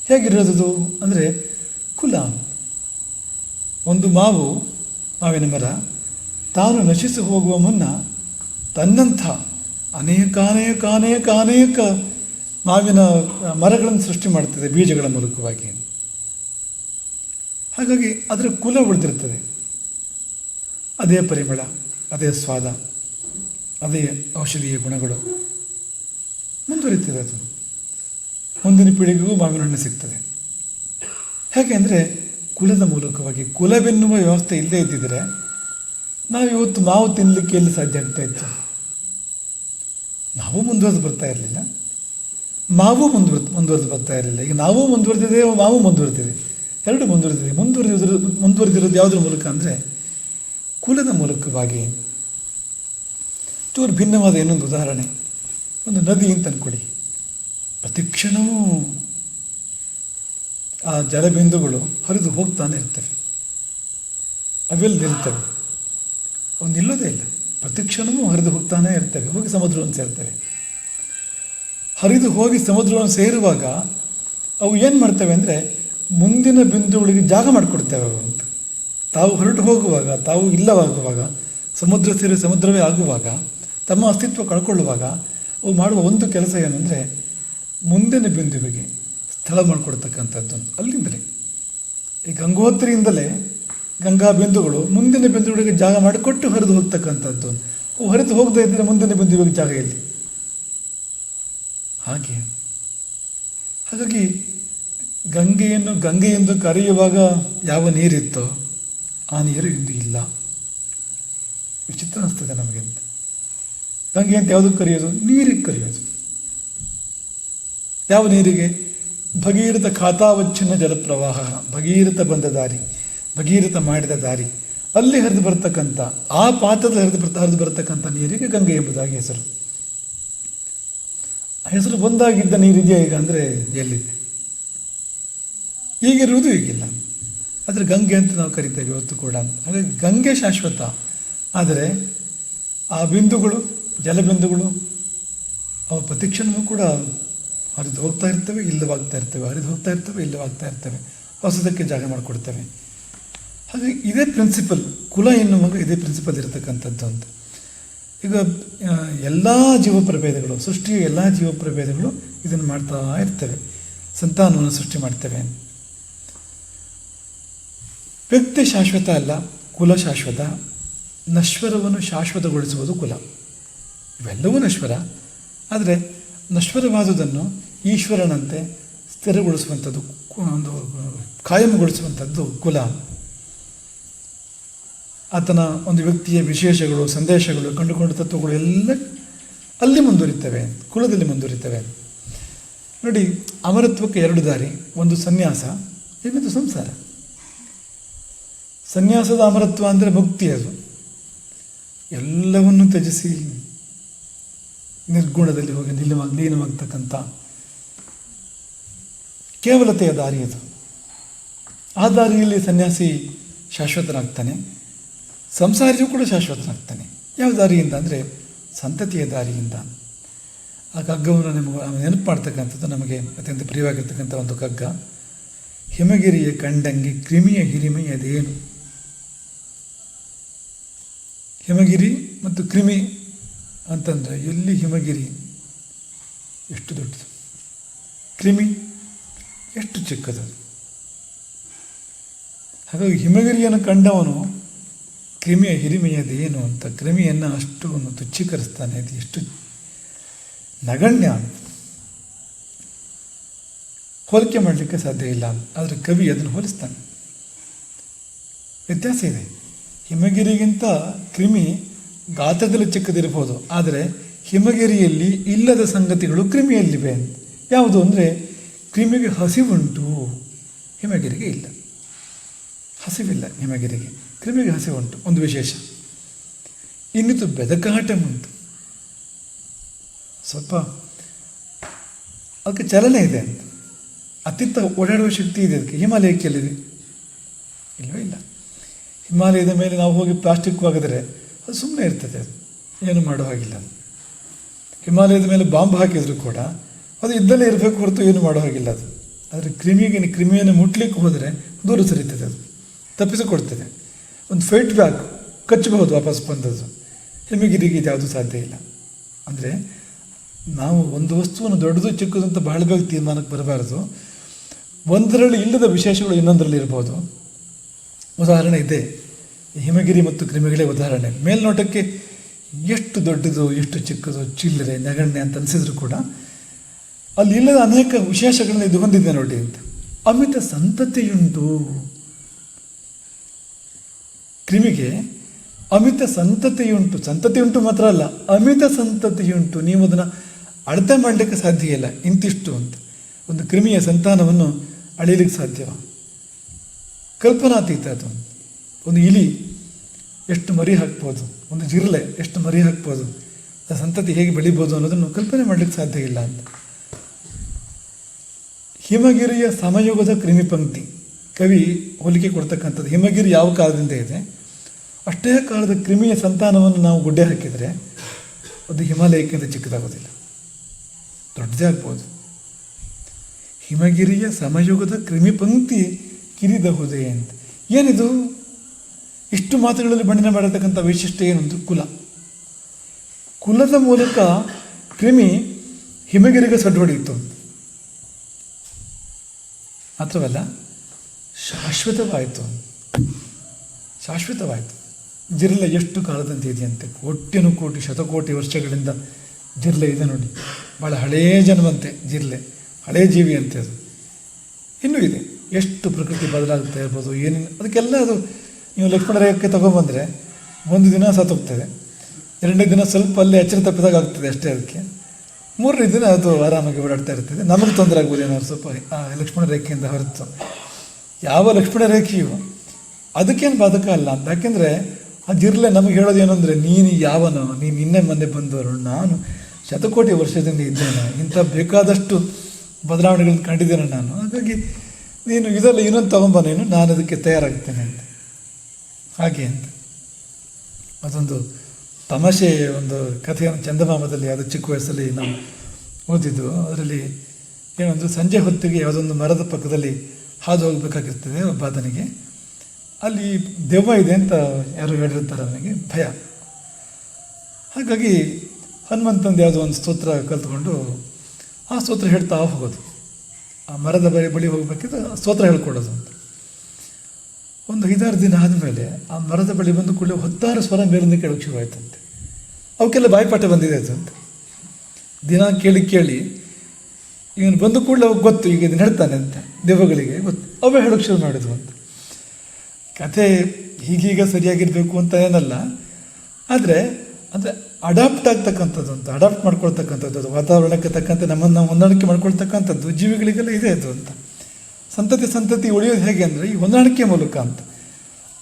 ಹೇಗಿರೋದು ಅಂದರೆ ಕುಲ. ಒಂದು ಮಾವಿನ ಮರ ತಾನು ನಶಿಸಿ ಹೋಗುವ ಮುನ್ನ ತನ್ನಂಥ ಅನೇಕ ಮಾವಿನ ಮರಗಳನ್ನು ಸೃಷ್ಟಿ ಮಾಡ್ತದೆ ಬೀಜಗಳ ಮೂಲಕವಾಗಿ. ಹಾಗಾಗಿ ಅದರ ಕುಲ ಉಳಿದಿರ್ತದೆ. ಅದೇ ಪರಿಮಳ, ಅದೇ ಸ್ವಾದ, ಅದೇ ಔಷಧೀಯ ಗುಣಗಳು ಮುಂದುವರಿತದೆ. ಅದು ಮುಂದಿನ ಪೀಳಿಗೆಗೂ ಮಾವಿನ ಹಣ್ಣು ಸಿಗ್ತದೆ. ಯಾಕೆಂದರೆ ಕುಲದ ಮೂಲಕವಾಗಿ. ಕುಲವೆನ್ನುವ ವ್ಯವಸ್ಥೆ ಇಲ್ಲದೇ ಇದ್ದಿದ್ರೆ ನಾವಿವತ್ತು ಮಾವು ತಿನ್ನಲಿಕ್ಕೆ ಎಲ್ಲಿ ಸಾಧ್ಯ ಆಗ್ತಾ ಇತ್ತು? ನಾವು ಮುಂದುವರೆದು ಬರ್ತಾ ಇರಲಿಲ್ಲ, ಮಾವು ಮುಂದುವರೆದು ಬರ್ತಾ ಇರಲಿಲ್ಲ. ಈಗ ನಾವು ಮುಂದುವರೆದಿದ್ದೇವೆ, ಮಾವು ಮುಂದುವರೆದಿದೆ, ಎರಡು ಮುಂದುವರೆದಿದೆ. ಮುಂದುವರೆದಿರೋದು ಯಾವುದ್ರ ಮೂಲಕ ಅಂದರೆ ಕುಲದ ಮೂಲಕವಾಗಿ. ಚೂರು ಭಿನ್ನವಾದ ಇನ್ನೊಂದು ಉದಾಹರಣೆ, ಒಂದು ನದಿ ಅಂತ ಅಂದ್ಕೊಳ್ಳಿ. ಪ್ರತಿಕ್ಷಣವೂ ಆ ಜಲಬಿಂದುಗಳು ಹರಿದು ಹೋಗ್ತಾನೆ ಇರ್ತವೆ. ಅವೆಲ್ಲ ನಿಲ್ತವೆ, ಅವು ನಿಲ್ಲೋದೇ ಇಲ್ಲ. ಪ್ರತಿಕ್ಷಣವೂ ಹರಿದು ಹೋಗ್ತಾನೆ ಇರ್ತವೆ, ಹೋಗಿ ಸಮುದ್ರವನ್ನು ಸೇರ್ತವೆ. ಹರಿದು ಹೋಗಿ ಸಮುದ್ರವನ್ನು ಸೇರುವಾಗ ಅವು ಏನು ಮಾಡ್ತವೆ ಅಂದರೆ ಮುಂದಿನ ಬಿಂದುಗಳಿಗೆ ಜಾಗ ಮಾಡಿಕೊಡ್ತೇವೆ ಅವು ಅಂತ. ತಾವು ಹೊರಟು ಹೋಗುವಾಗ, ತಾವು ಇಲ್ಲವಾಗುವಾಗ, ಸಮುದ್ರ ಸೇರಿ ಸಮುದ್ರವೇ ಆಗುವಾಗ, ತಮ್ಮ ಅಸ್ತಿತ್ವ ಕಳ್ಕೊಳ್ಳುವಾಗ ಅವು ಮಾಡುವ ಒಂದು ಕೆಲಸ ಏನಂದರೆ ಮುಂದಿನ ಬಿಂದುವಿಗೆ ಸ್ಥಳ ಮಾಡಿಕೊಡ್ತಕ್ಕಂಥದ್ದು. ಅಲ್ಲಿಂದಲೇ ಈ ಗಂಗೋತ್ರಿಯಿಂದಲೇ ಗಂಗಾ ಬಿಂದುಗಳು ಮುಂದಿನ ಬಿಂದುಗಳಿಗೆ ಜಾಗ ಮಾಡಿಕೊಟ್ಟು ಹರಿದು ಹೋಗ್ತಕ್ಕಂಥದ್ದು. ಅವು ಹರಿದು ಹೋಗದೇ ಇದ್ದರೆ ಮುಂದಿನ ಬಿಂದುವಿಗೆ ಜಾಗ ಎಲ್ಲಿ? ಹಾಗಾಗಿ ಗಂಗೆಯನ್ನು ಗಂಗೆ ಎಂದು ಕರೆಯುವಾಗ ಯಾವ ನೀರಿತ್ತೋ ಆ ನೀರು ಇಂದು ಇಲ್ಲ. ವಿಚಿತ್ರ ಅನಿಸ್ತದೆ ನಮಗೆ. ಅಂತ ಗಂಗೆ ಅಂತ ಯಾವುದಕ್ಕೆ ಕರೆಯೋದು? ನೀರಿಗೆ ಕರೆಯೋದು. ಯಾವ ನೀರಿಗೆ? ಭಗೀರಥ ಖಾತಾವಚ್ಛಿನ್ನ ಜಲಪ್ರವಾಹ, ಭಗೀರಥ ಬಂದ ದಾರಿ, ಭಗೀರಥ ಮಾಡಿದ ದಾರಿ, ಅಲ್ಲಿ ಹರಿದು ಬರ್ತಕ್ಕಂಥ, ಆ ಪಾತ್ರದಲ್ಲಿ ಹರಿದು ಬರ್ತಕ್ಕಂಥ ನೀರಿಗೆ ಗಂಗೆ ಎಂಬುದಾಗಿ ಹೆಸರು. ಹೆಸರು ಬಂದಾಗಿದ್ದ ನೀರಿದೆಯಾ ಈಗ ಅಂದರೆ ಎಲ್ಲಿದೆ? ಈಗಿರುವುದು ಈಗಿಲ್ಲ. ಆದರೆ ಗಂಗೆ ಅಂತ ನಾವು ಕರಿತೇವೆ ಇವತ್ತು ಕೂಡ. ಹಾಗಾಗಿ ಗಂಗೆ ಶಾಶ್ವತ. ಆದರೆ ಆ ಬಿಂದುಗಳು, ಜಲಬಿಂದುಗಳು, ಅವು ಪ್ರತಿಕ್ಷಣವೂ ಕೂಡ ಹರಿದು ಹೋಗ್ತಾ ಇರ್ತವೆ, ಇಲ್ಲವಾಗ್ತಾ ಇರ್ತವೆ, ಹರಿದು ಹೋಗ್ತಾ ಇರ್ತವೆ, ಇಲ್ಲವಾಗ್ತಾ ಇರ್ತವೆ, ಹೊಸದಕ್ಕೆ ಜಾಗ ಮಾಡಿಕೊಡ್ತವೆ. ಹಾಗಾಗಿ ಇದೇ ಪ್ರಿನ್ಸಿಪಲ್, ಕುಲ ಎನ್ನುವಾಗ ಇದೇ ಪ್ರಿನ್ಸಿಪಲ್ ಇರತಕ್ಕಂಥದ್ದು ಅಂತ. ಈಗ ಎಲ್ಲ ಜೀವ ಪ್ರಭೇದಗಳು, ಸೃಷ್ಟಿಯ ಎಲ್ಲ ಜೀವ ಪ್ರಭೇದಗಳು ಇದನ್ನು ಮಾಡ್ತಾ ಇರ್ತವೆ, ಸಂತಾನವನ್ನು ಸೃಷ್ಟಿ ಮಾಡ್ತವೆ. ವ್ಯಕ್ತಿ ಶಾಶ್ವತ ಅಲ್ಲ, ಕುಲ ಶಾಶ್ವತ. ನಶ್ವರವನ್ನು ಶಾಶ್ವತಗೊಳಿಸುವುದು ಕುಲ. ಇವೆಲ್ಲವೂ ನಶ್ವರ. ಆದರೆ ನಶ್ವರವಾದುದನ್ನು ಈಶ್ವರನಂತೆ ಸ್ಥಿರಗೊಳಿಸುವಂಥದ್ದು, ಒಂದು ಕಾಯಮಗೊಳಿಸುವಂಥದ್ದು ಕುಲ. ಆತನ ಒಂದು ವ್ಯಕ್ತಿಯ ವಿಶೇಷಗಳು, ಸಂದೇಶಗಳು, ಕಂಡುಕೊಂಡ ತತ್ವಗಳು ಎಲ್ಲ ಅಲ್ಲಿ ಮುಂದುವರಿತವೆ, ಕುಲದಲ್ಲಿ ಮುಂದುವರಿತವೆ. ನೋಡಿ, ಅಮರತ್ವಕ್ಕೆ ಎರಡು ದಾರಿ, ಒಂದು ಸನ್ಯಾಸ, ಇನ್ನೊಂದು ಸಂಸಾರ. ಸನ್ಯಾಸದ ಅಮರತ್ವ ಅಂದರೆ ಮುಕ್ತಿ. ಅದು ಎಲ್ಲವನ್ನು ತ್ಯಜಿಸಿ ನಿರ್ಗುಣದಲ್ಲಿ ಹೋಗಿ ಲೀನವಾಗ್ತಕ್ಕಂಥ ಕೇವಲತೆಯ ದಾರಿ ಅದು. ಆ ದಾರಿಯಲ್ಲಿ ಸನ್ಯಾಸಿ ಶಾಶ್ವತನಾಗ್ತಾನೆ, ಸಂಸಾರಿಯೂ ಕೂಡ ಶಾಶ್ವತನಾಗ್ತಾನೆ. ಯಾವ ದಾರಿಯಿಂದ ಅಂದರೆ ಸಂತತಿಯ ದಾರಿಯಿಂದ. ಆ ಕಗ್ಗವನ್ನು ನೆನಪು ಮಾಡ್ತಕ್ಕಂಥದ್ದು ನಮಗೆ ಅತ್ಯಂತ ಪ್ರಿಯವಾಗಿರ್ತಕ್ಕಂಥ ಒಂದು ಕಗ್ಗ. ಹಿಮಗಿರಿಯ ಕಂಡಂಗೆ ಕ್ರಿಮಿಯ ಹಿರಿಮೆಯದೇನು. ಹಿಮಗಿರಿ ಮತ್ತು ಕ್ರಿಮಿ ಅಂತಂದರೆ ಎಲ್ಲಿ ಹಿಮಗಿರಿ ಎಷ್ಟು ದೊಡ್ಡದು, ಕ್ರಿಮಿ ಎಷ್ಟು ಚಿಕ್ಕದು. ಹಾಗಾಗಿ ಹಿಮಗಿರಿಯನ್ನು ಕಂಡವನು ಕ್ರಿಮಿಯ ಹಿರಿಮೆಯದೇನು ಅಂತ ಕ್ರಿಮಿಯನ್ನು ಅಷ್ಟು ತುಚ್ಛೀಕರಿಸ್ತಾನೆ. ಅದು ಎಷ್ಟು ನಗಣ್ಯ ಅಂತ ಹೋಲಿಕೆ ಮಾಡಲಿಕ್ಕೆ ಸಾಧ್ಯ ಇಲ್ಲ. ಆದರೆ ಕವಿ ಅದನ್ನು ಹೋಲಿಸ್ತಾನೆ. ವ್ಯತ್ಯಾಸ ಇದೆ. ಹಿಮಗಿರಿಗಿಂತ ಕ್ರಿಮಿ ಗಾತ್ರದಲ್ಲಿ ಚಿಕ್ಕದಿರಬಹುದು, ಆದರೆ ಹಿಮಗಿರಿಯಲ್ಲಿ ಇಲ್ಲದ ಸಂಗತಿಗಳು ಕ್ರಿಮಿಯಲ್ಲಿವೆ. ಯಾವುದು ಅಂದರೆ ಕ್ರಿಮಿಗೆ ಹಸಿವುಂಟು, ಹಿಮಗಿರಿಗೆ ಇಲ್ಲ. ಹಸಿವಿಲ್ಲ ಹಿಮಗಿರಿಗೆ, ಕ್ರಿಮಿಗೆ ಹಸಿವುಂಟು, ಒಂದು ವಿಶೇಷ. ಇನ್ನಿತು ಬೆದಕಾಟ ಉಂಟು, ಸ್ವಲ್ಪ ಅದಕ್ಕೆ ಚಲನೆ ಇದೆ ಅಂತ, ಅತ್ತಿತ್ತ ಓಡಾಡುವ ಶಕ್ತಿ ಇದೆ ಅದಕ್ಕೆ. ಹಿಮಾಲಯಕ್ಕೆ ಎಲ್ಲಿದೆ? ಇಲ್ಲವೇ ಇಲ್ಲ. ಹಿಮಾಲಯದ ಮೇಲೆ ನಾವು ಹೋಗಿ ಪ್ಲಾಸ್ಟಿಕ್ ಒಗೆದರೆ ಅದು ಸುಮ್ಮನೆ ಇರ್ತದೆ, ಅದು ಏನು ಮಾಡೋ ಹಾಗಿಲ್ಲ. ಹಿಮಾಲಯದ ಮೇಲೆ ಬಾಂಬ್ ಹಾಕಿದರೂ ಕೂಡ ಅದು ಇದ್ದಲ್ಲೇ ಇರಬೇಕು ಹೊರತು ಏನು ಮಾಡೋ ಹಾಗಿಲ್ಲ ಅದು. ಆದರೆ ಕ್ರಿಮಿಯನ್ನು ಮುಟ್ಲಿಕ್ಕೆ ಹೋದರೆ ದೂರ ಸರಿತದೆ, ಅದು ತಪ್ಪಿಸಿಕೊಡ್ತದೆ. ಒಂದು ಫೈಟ್ ಬ್ಯಾಕ್ ಕಚ್ಚಬಹುದು ವಾಪಸ್ ಬಂದದ್ದು. ಹಿಮಗಿರಿಗೆ ಇದು ಯಾವುದೂ ಸಾಧ್ಯ ಇಲ್ಲ. ಅಂದರೆ ನಾವು ಒಂದು ವಸ್ತುವನ್ನು ದೊಡ್ಡದು ಚಿಕ್ಕದು ಅಂತ ಬಹಳ ಬೇಗ ತೀರ್ಮಾನಕ್ಕೆ ಬರಬಾರದು. ಒಂದರಲ್ಲಿ ಇಲ್ಲದ ವಿಶೇಷಗಳು ಇನ್ನೊಂದರಲ್ಲಿ ಇರ್ಬೋದು. ಉದಾಹರಣೆ ಇದೆ, ಹಿಮಗಿರಿ ಮತ್ತು ಕ್ರಿಮಿಗಳೇ ಉದಾಹರಣೆ. ಮೇಲ್ನೋಟಕ್ಕೆ ಎಷ್ಟು ದೊಡ್ಡದು ಎಷ್ಟು ಚಿಕ್ಕದು ಚಿಲ್ಲರೆ ನಗಣ್ಯ ಅಂತ ಅನಿಸಿದ್ರು ಕೂಡ ಅಲ್ಲಿ ಇಲ್ಲದ ಅನೇಕ ವಿಶೇಷಗಳನ್ನ ಇದು ಹೊಂದಿದೆ ನೋಡಿ ಅಂತ. ಅಮಿತ ಸಂತತಿಯುಂಟು, ಕ್ರಿಮಿಗೆ ಅಮಿತ ಸಂತತಿಯುಂಟು. ಸಂತತಿಯುಂಟು ಮಾತ್ರ ಅಲ್ಲ, ಅಮಿತ ಸಂತತಿಯುಂಟು. ನೀವು ಅದನ್ನು ಅಳತೆ ಮಾಡಲಿಕ್ಕೆ ಸಾಧ್ಯ ಇಲ್ಲ, ಇಂತಿಷ್ಟು ಅಂತ. ಒಂದು ಕ್ರಿಮಿಯ ಸಂತಾನವನ್ನು ಅಳೆಯಲಿಕ್ಕೆ ಸಾಧ್ಯವ? ಕಲ್ಪನಾತೀತ ಅದು. ಒಂದು ಇಲಿ ಎಷ್ಟು ಮರಿ ಹಾಕ್ಬೋದು, ಒಂದು ಜಿರಳೆ ಎಷ್ಟು ಮರಿ ಹಾಕ್ಬೋದು, ಆ ಸಂತತಿ ಹೇಗೆ ಬೆಳಿಬೋದು ಅನ್ನೋದನ್ನು ಕಲ್ಪನೆ ಮಾಡಲಿಕ್ಕೆ ಸಾಧ್ಯ ಇಲ್ಲ ಅಂತ. ಹಿಮಗಿರಿಯ ಸಮಯುಗದ ಕ್ರಿಮಿ ಪಂಕ್ತಿ ಕವಿ ಹೋಲಿಕೆ ಕೊಡ್ತಕ್ಕಂಥದ್ದು. ಹಿಮಗಿರಿ ಯಾವ ಕಾಲದಿಂದ ಇದೆ, ಅಷ್ಟೇ ಕಾಲದ ಕ್ರಿಮಿಯ ಸಂತಾನವನ್ನು ನಾವು ಗುಡ್ಡೆ ಹಾಕಿದರೆ ಅದು ಹಿಮಾಲಯಕ್ಕಿಂತ ಚಿಕ್ಕದಾಗೋದಿಲ್ಲ, ದೊಡ್ಡದೇ ಆಗ್ಬೋದು. ಹಿಮಗಿರಿಯ ಸಮಯುಗದ ಕ್ರಿಮಿ ಪಂಕ್ತಿ ಕಿರಿದಹುದೇ ಅಂತ. ಏನಿದು? ಇಷ್ಟು ಮಾತುಗಳಲ್ಲಿ ಬಣ್ಣನೆ ಮಾಡಿರ್ತಕ್ಕಂಥ ವೈಶಿಷ್ಟ್ಯ ಏನೊಂದು ಕುಲ. ಕುಲದ ಮೂಲಕ ಕ್ರಿಮಿ ಹಿಮಗಿರಿಗೆ ಸಡ್ಡು ಹೊಡೆಯಿತು. ಮಾತ್ರವಲ್ಲ, ಶಾಶ್ವತವಾಯಿತು. ಜಿರಲೆ ಎಷ್ಟು ಕಾಲದಂತೆ ಇದೆಯಂತೆ, ಕೋಟಿ ಶತಕೋಟಿ ವರ್ಷಗಳಿಂದ ಜಿರಲೆ ಇದೆ ನೋಡಿ. ಭಾಳ ಹಳೆಯ ಜನ್ಮಂತೆ ಜಿರಲೆ, ಹಳೇ ಜೀವಿ ಅಂತೆ ಅದು. ಇನ್ನೂ ಇದೆ. ಎಷ್ಟು ಪ್ರಕೃತಿ ಬದಲಾಗ್ತಾ ಇರ್ಬೋದು, ಏನೇನು ಅದಕ್ಕೆಲ್ಲ. ಅದು ನೀವು ಲಕ್ಷ್ಮಣ ರೇಖೆ ತೊಗೊಂಬಂದರೆ ಒಂದು ದಿನ ಸತ್ತೋಗ್ತದೆ, ಎರಡನೇ ದಿನ ಸ್ವಲ್ಪ ಅಲ್ಲೇ ಎಚ್ಚರ ತಪ್ಪಿದಾಗ ಆಗ್ತದೆ ಅಷ್ಟೇ. ಅದಕ್ಕೆ ಮೂರನೇ ದಿನ ಅದು ಆರಾಮಾಗಿ ಓಡಾಡ್ತಾ ಇರ್ತದೆ. ನಮಗೆ ತೊಂದರೆ ಆಗ್ಬೋದು ಏನಾದ್ರು ಸ್ವಲ್ಪ ಲಕ್ಷ್ಮಣ ರೇಖೆಯಿಂದ ಹೊರತು. ಯಾವ ಲಕ್ಷ್ಮಣ ರೇಖೆಯು ಅದಕ್ಕೇನು ಬಾಧಕ ಅಲ್ಲ ಅಂತ. ಯಾಕೆಂದರೆ ಆ ಜಿರಲೆ ನಮಗೆ ಹೇಳೋದು ಏನಂದರೆ, ನೀನು ಯಾವನೋ, ನೀನು ನಿನ್ನೆ ಮೊನ್ನೆ ಬಂದವರು, ನಾನು ಶತಕೋಟಿ ವರ್ಷದಿಂದ ಇದ್ದೇನೆ, ಇಂಥ ಬೇಕಾದಷ್ಟು ಬದಲಾವಣೆಗಳನ್ನು ಕಂಡಿದ್ದೇನೆ ನಾನು. ಹಾಗಾಗಿ ನೀನು ಇದೆಲ್ಲ ಇನ್ನೊಂದು ತೊಗೊಂಬ, ನಾನು ಅದಕ್ಕೆ ತಯಾರಾಗ್ತೇನೆ ಅಂತ. ಹಾಗೆ ಅಂತ ಅದೊಂದು ತಮಾಷೆ ಒಂದು ಕಥೆಯನ್ನು ಚಂದಮಾಮದಲ್ಲಿ ಅದು ಚಿಕ್ಕ ವಯಸ್ಸಲ್ಲಿ ನಾವು ಓದಿದ್ದು. ಅದರಲ್ಲಿ ಏನೊಂದು ಸಂಜೆ ಹೊತ್ತಿಗೆ ಯಾವುದೊಂದು ಮರದ ಪಕ್ಕದಲ್ಲಿ ಹಾದು ಹೋಗಬೇಕಾಗಿರ್ತದೆ ಒಬ್ಬಾತನಿಗೆ. ಅಲ್ಲಿ ದೆವ್ವ ಇದೆ ಅಂತ ಯಾರು ಹೇಳಿರ್ತಾರೆ, ಅವನಿಗೆ ಭಯ. ಹಾಗಾಗಿ ಹನುಮಂತಂದು ಯಾವುದೋ ಒಂದು ಸ್ತೋತ್ರ ಕಲ್ತ್ಕೊಂಡು ಆ ಸ್ತೋತ್ರ ಹೇಳ್ತಾ ಹೋಗೋದು. ಆ ಮರದ ಬಳಿ ಹೋಗಬೇಕಿದ್ರೆ ಸ್ತೋತ್ರ ಹೇಳ್ಕೊಡೋದು ಅಂತ. ಒಂದು 5-6 ದಿನ ಆದಮೇಲೆ ಆ ಮರದ ಬಳಿ ಬಂದು ಕೂಡಲೇ 10 ಸ್ವರ ಮೇಲಿಂದ ಕೇಳೋಕ್ಕೆ ಶುರುವಾಯ್ತಂತೆ. ಅವಕ್ಕೆಲ್ಲ ಬಾಯಿಪಾಠ ಬಂದಿದೆ ಅಂತ. ದಿನ ಕೇಳಿ ಇವನು ಬಂದು ಕೂಡಲೇ ಅವಾಗ ಗೊತ್ತು, ಈಗ ಇದನ್ನು ಹೇಳ್ತಾನೆ ಅಂತ ದೆವ್ವಗಳಿಗೆ ಗೊತ್ತು. ಅವೇ ಹೇಳೋಕ್ಕೆ ಶುರು ಮಾಡಿದ್ವು ಅಂತ. ಕಥೆ ಹೀಗೀಗ ಸರಿಯಾಗಿರಬೇಕು ಅಂತ ಏನಲ್ಲ, ಆದರೆ ಅಡಾಪ್ಟ್ ಆಗ್ತಕ್ಕಂಥದ್ದು ಅಂತ, ಅಡಾಪ್ಟ್ ಮಾಡ್ಕೊಳ್ತಕ್ಕಂಥದ್ದು, ಅದು ವಾತಾವರಣಕ್ಕೆ ತಕ್ಕಂತೆ ನಮ್ಮನ್ನು ನಾವು ಹೊಂದಾಣಿಕೆ ಮಾಡ್ಕೊಳ್ತಕ್ಕಂಥದ್ದು ಜೀವಿಗಳಿಗೆಲ್ಲ ಇದೆ ಅದು ಅಂತ. ಸಂತತಿ ಉಳಿಯೋದು ಹೇಗೆ ಅಂದರೆ ಈ ಹೊಂದಾಣಿಕೆ ಮೂಲಕ ಅಂತ.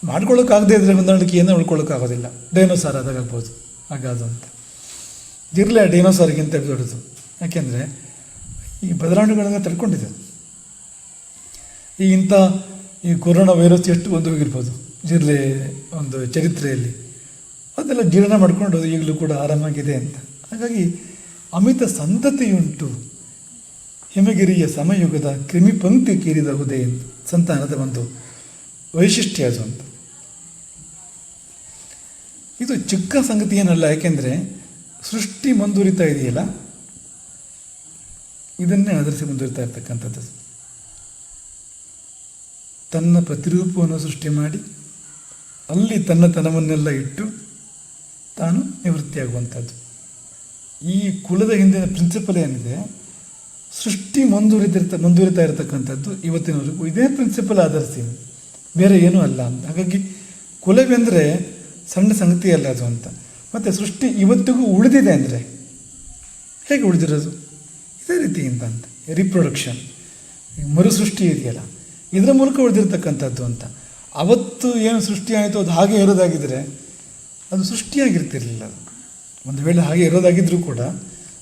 ಮಾಡ್ಕೊಳ್ಳೋಕ್ಕಾಗದೇ ಇದ್ದರೆ ಹೊಂದಾಣಿಕೆಯನ್ನು ಉಳ್ಕೊಳ್ಳೋಕ್ಕಾಗೋದಿಲ್ಲ. ಡೈನೋಸಾರ್ ಆದಾಗಬಹುದು ಆಗಾದು ಅಂತ. ಜಿರಲೆ ಡೈನೋಸಾರ್ಗಿಂತ ದೊಡ್ಡದು. ಯಾಕೆಂದರೆ ಈ ಬದಲಾವಣೆಗಳನ್ನು ತಡ್ಕೊಂಡಿದೆ. ಈ ಕೊರೋನಾ ವೈರಸ್ ಎಷ್ಟು ಒಂದು ಹೋಗಿರ್ಬೋದು ಜಿರಲೆ ಒಂದು ಚರಿತ್ರೆಯಲ್ಲಿ, ಅದೆಲ್ಲ ಜೀರ್ಣ ಮಾಡಿಕೊಂಡು ಈಗಲೂ ಕೂಡ ಆರಾಮಾಗಿದೆ ಅಂತ. ಹಾಗಾಗಿ ಅಮಿತ ಸಂತತಿಯುಂಟು, ಹಿಮಗಿರಿಯ ಸಮಯುಗದ ಕ್ರಿಮಿ ಪಂಕ್ತಿ ಕೀರಿದಹುದೇ ಸಂತಾನದ ಒಂದು ವೈಶಿಷ್ಟ್ಯ ಅದು ಅಂತ. ಇದು ಚಿಕ್ಕ ಸಂಗತಿ ಏನಲ್ಲ, ಯಾಕೆಂದರೆ ಸೃಷ್ಟಿ ಮುಂದುವರಿತಾ ಇದೆಯಲ್ಲ, ಇದನ್ನೇ ಆಧರಿಸಿ ಮುಂದುವರಿತಾ ಇರ್ತಕ್ಕಂಥದ್ದು. ತನ್ನ ಪ್ರತಿರೂಪವನ್ನು ಸೃಷ್ಟಿ ಮಾಡಿ ಅಲ್ಲಿ ತನ್ನ ತನವನ್ನೆಲ್ಲ ಇಟ್ಟು ತಾನು ನಿವೃತ್ತಿಯಾಗುವಂಥದ್ದು. ಈ ಕುಲದ ಹಿಂದಿನ ಪ್ರಿನ್ಸಿಪಲ್ ಏನಿದೆ, ಸೃಷ್ಟಿ ಮುಂದುವರಿತಾ ಇರತಕ್ಕಂಥದ್ದು ಇವತ್ತಿನವರೆಗೂ ಇದೇ ಪ್ರಿನ್ಸಿಪಲ್ ಆಧರಿಸಿ, ಬೇರೆ ಏನೂ ಅಲ್ಲ ಅಂತ. ಹಾಗಾಗಿ ಕುಲವೆಂದರೆ ಸಣ್ಣ ಸಂಗತಿ ಅಲ್ಲ ಅದು ಅಂತ. ಮತ್ತು ಸೃಷ್ಟಿ ಇವತ್ತಿಗೂ ಉಳಿದಿದೆ ಅಂದರೆ ಹೇಗೆ ಉಳಿದಿರೋದು? ಇದೇ ರೀತಿಯಿಂದ ಅಂತ. ರಿಪ್ರೊಡಕ್ಷನ್, ಮರುಸೃಷ್ಟಿ ಇದೆಯಲ್ಲ, ಇದರ ಮೂಲಕ ಉಳಿದಿರ್ತಕ್ಕಂಥದ್ದು ಅಂತ. ಅವತ್ತು ಏನು ಸೃಷ್ಟಿ ಆಯಿತು ಅದು ಹಾಗೆ ಇರೋದಾಗಿದ್ದರೆ ಅದು ಸೃಷ್ಟಿಯಾಗಿರ್ತಿರ್ಲಿಲ್ಲ. ಅದು ಒಂದು ವೇಳೆ ಹಾಗೆ ಇರೋದಾಗಿದ್ದರೂ ಕೂಡ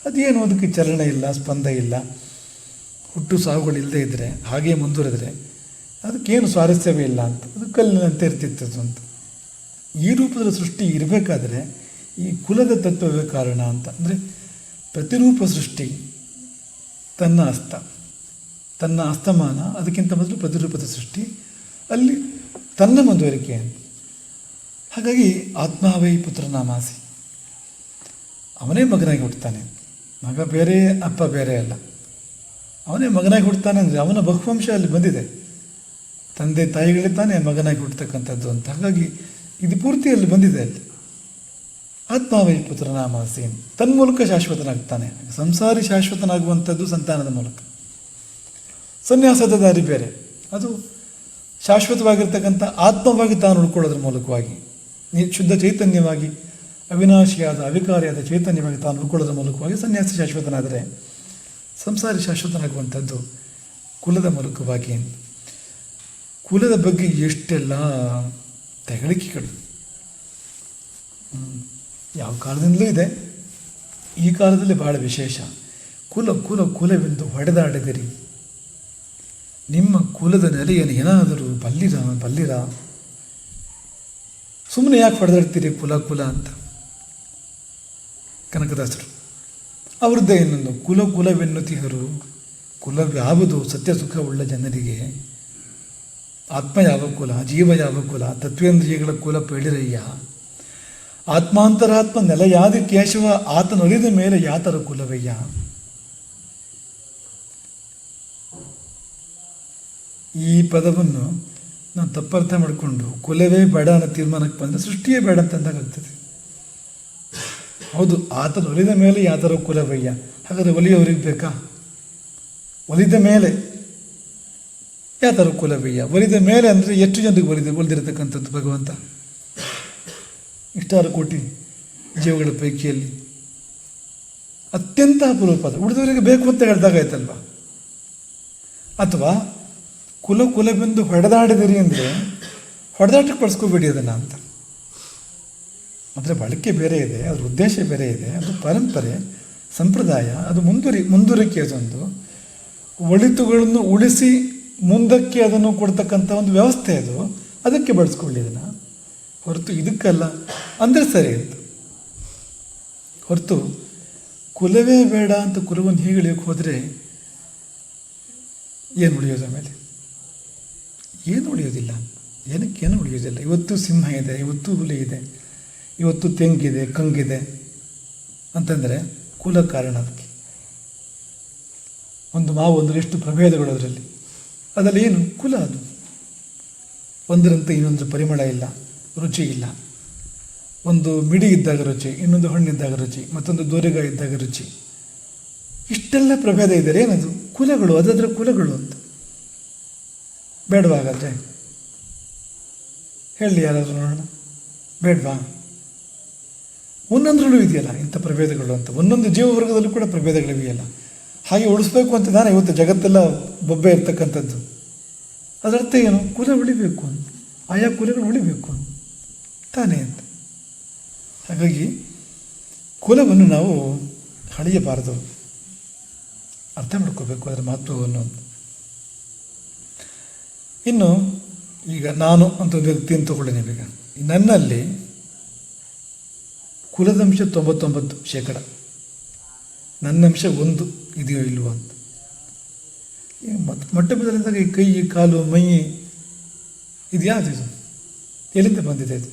ಅದೇನು ಅದಕ್ಕೆ ಚಲನೆ ಇಲ್ಲ, ಸ್ಪಂದ ಇಲ್ಲ, ಹುಟ್ಟು ಸಾವುಗಳಿಲ್ಲದೆ ಇದ್ದರೆ, ಹಾಗೇ ಮುಂದುವರೆದರೆ ಅದಕ್ಕೇನು ಸ್ವಾರಸ್ಯವೇ ಇಲ್ಲ ಅಂತ. ಅದು ಕಲ್ಲಿನಂತೆ ಇರ್ತಿತ್ತು ಅಂತ. ಈ ರೂಪದ ಸೃಷ್ಟಿ ಇರಬೇಕಾದ್ರೆ ಈ ಕುಲದ ತತ್ವವೇ ಕಾರಣ ಅಂತ. ಅಂದರೆ ಪ್ರತಿರೂಪ ಸೃಷ್ಟಿ ತನ್ನ ಅಸ್ತಮಾನ, ಅದಕ್ಕಿಂತ ಮೊದಲು ಪ್ರತಿರೂಪದ ಸೃಷ್ಟಿ, ಅಲ್ಲಿ ತನ್ನ ಮುಂದುವರಿಕೆ ಅಂತ. ಹಾಗಾಗಿ ಆತ್ಮಾವೈ ಪುತ್ರನಾಮಾಸಿ, ಅವನೇ ಮಗನಾಗಿ ಹುಟ್ಟುತ್ತಾನೆ. ಮಗ ಬೇರೆ, ಅಪ್ಪ ಬೇರೆ ಅಲ್ಲ, ಅವನೇ ಮಗನಾಗಿ ಹುಟ್ಟುತ್ತಾನೆ ಅಂದರೆ ಅವನ ಬಹುವಂಶ ಅಲ್ಲಿ ಬಂದಿದೆ. ತಂದೆ ತಾಯಿಗಳೇ ತಾನೇ ಮಗನಾಗಿ ಹುಟ್ಟತಕ್ಕಂಥದ್ದು ಅಂತ. ಹಾಗಾಗಿ ಇದು ಪೂರ್ತಿ ಅಲ್ಲಿ ಬಂದಿದೆ. ಅಲ್ಲಿ ಆತ್ಮಾವೈ ಪುತ್ರನಾಮಾಸಿ, ತನ್ಮೂಲಕ ಶಾಶ್ವತನಾಗ್ತಾನೆ. ಸಂಸಾರಿ ಶಾಶ್ವತನಾಗುವಂಥದ್ದು ಸಂತಾನದ ಮೂಲಕ. ಸನ್ಯಾಸದ ದಾರಿ ಬೇರೆ, ಅದು ಶಾಶ್ವತವಾಗಿರ್ತಕ್ಕಂಥ ಆತ್ಮವಾಗಿ ತಾನು ಉಳ್ಕೊಳ್ಳೋದ್ರ ಮೂಲಕವಾಗಿ, ಶುದ್ಧ ಚೈತನ್ಯವಾಗಿ, ಅವಿನಾಶಿಯಾದ ಅವಿಕಾರಿಯಾದ ಚೈತನ್ಯವಾಗಿ ತಾನು ಉಳ್ಕೊಳ್ಳೋದ್ರ ಮೂಲಕವಾಗಿ ಸನ್ಯಾಸಿ ಶಾಶ್ವತನಾದರೆ, ಸಂಸಾರಿ ಶಾಶ್ವತನಾಗುವಂಥದ್ದು ಕುಲದ ಮೂಲಕವಾಗಿ. ಕುಲದ ಬಗ್ಗೆ ಎಷ್ಟೆಲ್ಲ ತೆಗಳಿಕೆಗಳು ಯಾವ ಕಾಲದಿಂದಲೂ ಇದೆ. ಈ ಕಾಲದಲ್ಲಿ ಬಹಳ ವಿಶೇಷ. ಕುಲವೆಂದು ಹೊಡೆದಾಡಿದಿರಿ, ನಿಮ್ಮ ಕುಲದ ನೆಲೆಯನ್ನು ಏನಾದರೂ ಬಲ್ಲಿರ. ಸುಮ್ಮನೆ ಯಾಕೆ ಹೊಡೆದಾಡ್ತೀರಿ ಕುಲ ಅಂತ. ಕನಕದಾಸರು ಅವ್ರದ್ದೇ ಇನ್ನೊಂದು ಕುಲವೆನ್ನುತ್ತಿಹರು. ಕುಲವ್ಯಾವುದು ಸತ್ಯ ಸುಖವುಳ್ಳ ಜನರಿಗೆ. ಆತ್ಮ ಯಾವ ಕುಲ, ಜೀವ ಯಾವ ಕುಲ, ತತ್ವೇಂದ್ರಿಯಗಳ ಕುಲ ಪೇಳಿರಯ್ಯ. ಆತ್ಮಾಂತರಾತ್ಮ ನೆಲೆಯಾದ ಕೇಶವ, ಆತನೊಲಿದ ಮೇಲೆ ಯಾತರ ಕುಲವಯ್ಯ. ಈ ಪದವನ್ನು ನಾವು ತಪ್ಪರ್ಥ ಮಾಡಿಕೊಂಡು ಕುಲವೇ ಬೇಡ ಅನ್ನೋ ತೀರ್ಮಾನಕ್ಕೆ ಬಂದರೆ ಸೃಷ್ಟಿಯೇ ಬೇಡ ಅಂತಂದಾಗ್ತದೆ. ಹೌದು, ಆತನ ಒಲಿದ ಮೇಲೆ ಯಾತರ ಕುಲವಯ್ಯ. ಹಾಗಾದರೆ ಒಲಿಯೋರಿಗೆ ಬೇಕಾ? ಒಲಿದ ಮೇಲೆ ಯಾತರ ಕುಲವಯ್ಯ. ಒಲಿದ ಮೇಲೆ ಅಂದರೆ ಎಷ್ಟು ಜನರಿಗೆ ಒಲಿದಿರತಕ್ಕಂಥದ್ದು ಭಗವಂತ? ಇಷ್ಟಾರು ಕೋಟಿ ಜೀವಗಳ ಪೈಕಿಯಲ್ಲಿ ಅತ್ಯಂತ ಅಪರೂಪದ, ಉಳಿದವರಿಗೆ ಬೇಕು ಅಂತ ಹೇಳ್ದಾಗಾಯ್ತಲ್ವ. ಅಥವಾ ಕುಲವೆಂದು ಹೊಡೆದಾಡಿದಿರಿ ಅಂದರೆ ಹೊಡೆದಾಟಕ್ಕೆ ಬಳಸ್ಕೋಬೇಡಿ ಅದನ್ನು ಅಂತ. ಅದರ ಬಳಕೆ ಬೇರೆ ಇದೆ, ಅದರ ಉದ್ದೇಶ ಬೇರೆ ಇದೆ, ಅದು ಪರಂಪರೆ, ಸಂಪ್ರದಾಯ, ಅದು ಮುಂದುವರಿಕೆ. ಅದೊಂದು ಒಳಿತುಗಳನ್ನು ಉಳಿಸಿ ಮುಂದಕ್ಕೆ ಅದನ್ನು ಕೊಡ್ತಕ್ಕಂಥ ಒಂದು ವ್ಯವಸ್ಥೆ. ಅದು ಅದಕ್ಕೆ ಬಳಸ್ಕೊಳ್ಳಿ ಅದನ್ನು, ಹೊರತು ಇದಕ್ಕಲ್ಲ ಅಂದರೆ ಸರಿ ಅಂತ. ಹೊರತು ಕುಲವೇ ಬೇಡ ಅಂತ ಕುಲವನ್ನು ಹೀಗೆ ಇಳಿಯೋಕ್ಕೆ ಹೋದರೆ ಏನು ಉಳಿಯೋದು? ಆಮೇಲೆ ಏನು ಉಳಿಯೋದಿಲ್ಲ, ಏನಕ್ಕೇನು ಉಳಿಯೋದಿಲ್ಲ. ಇವತ್ತು ಸಿಂಹ ಇದೆ, ಇವತ್ತು ಹುಲಿ ಇದೆ, ಇವತ್ತು ತೆಂಗಿದೆ, ಕಂಗಿದೆ ಅಂತಂದರೆ ಕುಲ ಕಾರಣ. ಅದಕ್ಕೆ ಒಂದು ಮಾವು ಅಂದರೆ ಎಷ್ಟು ಪ್ರಭೇದಗಳು ಅದರಲ್ಲಿ ಏನು ಕುಲ? ಅದು ಒಂದರಂತೆ ಇನ್ನೊಂದು ಪರಿಮಳ ಇಲ್ಲ, ರುಚಿ ಇಲ್ಲ. ಒಂದು ಮಿಡಿ ಇದ್ದಾಗ ರುಚಿ, ಇನ್ನೊಂದು ಹಣ್ಣಿದ್ದಾಗ ರುಚಿ, ಮತ್ತೊಂದು ದೋರೆಗಾಯಿ ಇದ್ದಾಗ ರುಚಿ. ಇಷ್ಟೆಲ್ಲ ಪ್ರಭೇದ ಇದ್ದಾರೆ. ಏನದು? ಕುಲಗಳು. ಅದರ ಕುಲಗಳು ಅಂತ. ಬೇಡವಾಗಾದರೆ ಹೇಳಿ ಯಾರಾದರೂ ನೋಡೋಣ, ಬೇಡವಾ? ಒಂದೊಂದರಲ್ಲೂ ಇದೆಯಲ್ಲ ಇಂಥ ಪ್ರಭೇದಗಳು ಅಂತ. ಒಂದೊಂದು ಜೀವವರ್ಗದಲ್ಲೂ ಕೂಡ ಪ್ರಭೇದಗಳಿವೆಯಲ್ಲ. ಹಾಗೆ ಉಳಿಸ್ಬೇಕು ಅಂತ ನಾನು ಇವತ್ತು ಜಗತ್ತೆಲ್ಲ ಬೊಬ್ಬೆ ಇರ್ತಕ್ಕಂಥದ್ದು. ಅದರರ್ಥ ಏನು? ಕುಲ ಉಳಿಬೇಕು ಅಂತ, ಆಯಾ ಕುಲಗಳು ಉಳಿಬೇಕು ಅಂತ ತಾನೇ ಅಂತ. ಹಾಗಾಗಿ ಕುಲವನ್ನು ನಾವು ಹಳೆಯಬಾರದು, ಅರ್ಥ ಮಾಡ್ಕೋಬೇಕು ಅದರ ಮಹತ್ವವನ್ನು ಅಂತ. ಇನ್ನು ಈಗ ನಾನು ಅಂತ ಒಂದು ವ್ಯಕ್ತಿಯನ್ನು ತಗೊಳ್ಳಿ. ನೀವೀಗ ನನ್ನಲ್ಲಿ ಕುಲದಂಶ 99%, ನನ್ನಂಶ 1 ಇದೆಯೋ ಇಲ್ವೋ ಅಂತ. ಮೊಟ್ಟ ಮೊದಲಿಂದಾಗ ಈ ಕೈ, ಕಾಲು, ಮೈ ಇದು ಯಾವುದು? ಇದು ಎಲ್ಲಿಂದ ಬಂದಿದೆ? ಇದು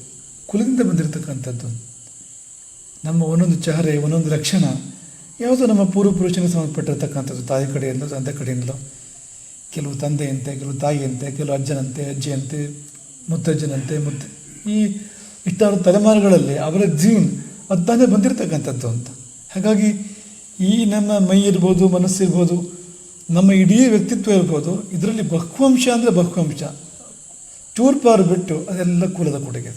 ಕುಲದಿಂದ ಬಂದಿರತಕ್ಕಂಥದ್ದು. ನಮ್ಮ ಒಂದೊಂದು ಚಹರೆ, ಒಂದೊಂದು ಲಕ್ಷಣ ಯಾವುದೋ ನಮ್ಮ ಪೂರ್ವಪುರುಷನಿಗೆ ಸಂಬಂಧಪಟ್ಟಿರ್ತಕ್ಕಂಥದ್ದು. ತಾಯಿ ಕಡೆಯಿಂದಲೋ ತಂದೆ ಕಡೆಯಿಂದಲೋ ಕೆಲವು ತಂದೆಯಂತೆ, ಕೆಲವು ತಾಯಿಯಂತೆ, ಕೆಲವು ಅಜ್ಜನಂತೆ, ಅಜ್ಜಿಯಂತೆ, ಮುತ್ತಜ್ಜನಂತೆ, ಈ ಇಷ್ಟಾರು ತಲೆಮಾರುಗಳಲ್ಲಿ ಅವರ ಜೀನ್ ಅದು ತಾನೇ ಬಂದಿರತಕ್ಕಂಥದ್ದು ಅಂತ. ಹಾಗಾಗಿ ಈ ನಮ್ಮ ಮೈ ಇರ್ಬೋದು, ಮನಸ್ಸಿರ್ಬೋದು, ನಮ್ಮ ಇಡೀ ವ್ಯಕ್ತಿತ್ವ ಇರ್ಬೋದು, ಇದರಲ್ಲಿ ಬಹುವಂಶ ಅಂದರೆ ಬಹುವಂಶ, ಚೂರ್ಪಾರು ಬಿಟ್ಟು ಅದೆಲ್ಲ ಕುಲದ ಕೊಡುಗೆ.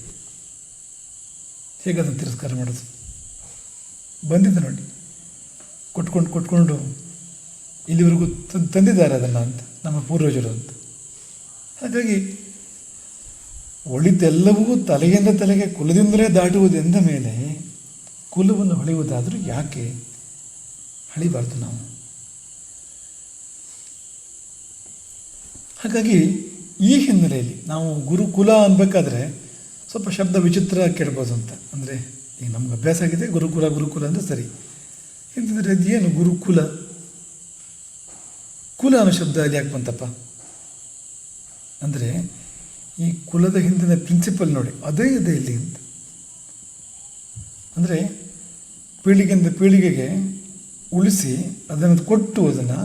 ಹೇಗೆ ಅದನ್ನು ತಿರಸ್ಕಾರ ಮಾಡೋದು? ಬಂದಿದೆ ನೋಡಿ, ಕೊಟ್ಕೊಂಡು ಇಲ್ಲಿವರೆಗೂ ತಂದಿದ್ದಾರೆ ಅದನ್ನು ಅಂತ ನಮ್ಮ ಪೂರ್ವಜರು ಅಂತ. ಹಾಗಾಗಿ ಒಳಿತೆಲ್ಲವೂ ತಲೆಯಿಂದ ತಲೆಗೆ ಕುಲದಿಂದಲೇ ದಾಟುವುದೆಂದ ಮೇಲೆ ಕುಲವನ್ನು ಹೊಳೆಯುವುದಾದರೂ ಯಾಕೆ ಹಳಿಬಾರ್ದು ನಾವು? ಹಾಗಾಗಿ ಈ ಹಿನ್ನೆಲೆಯಲ್ಲಿ ನಾವು ಗುರುಕುಲ ಅನ್ಬೇಕಾದ್ರೆ ಸ್ವಲ್ಪ ಶಬ್ದ ವಿಚಿತ್ರ ಕೇಳ್ಬೋದು ಅಂತ. ಅಂದರೆ ಈಗ ನಮ್ಗೆ ಅಭ್ಯಾಸ ಆಗಿದೆ ಗುರುಕುಲ ಅಂದರೆ ಸರಿ. ಎಂತಂದರೆ ಅದು ಏನು ಗುರುಕುಲ? ಕುಲ ಅನ್ನೋ ಶಬ್ದ ಅಲ್ಲಿ ಯಾಕೆ ಬಂತಪ್ಪ ಅಂದರೆ ಈ ಕುಲದ ಹಿಂದಿನ ಪ್ರಿನ್ಸಿಪಲ್ ನೋಡಿ, ಅದೇ ಇದೆ ಇಲ್ಲಿ ಅಂತ. ಅಂದರೆ ಪೀಳಿಗೆಯಿಂದ ಪೀಳಿಗೆಗೆ ಉಳಿಸಿ ಅದನ್ನು ಕೊಟ್ಟು ಅದನ್ನು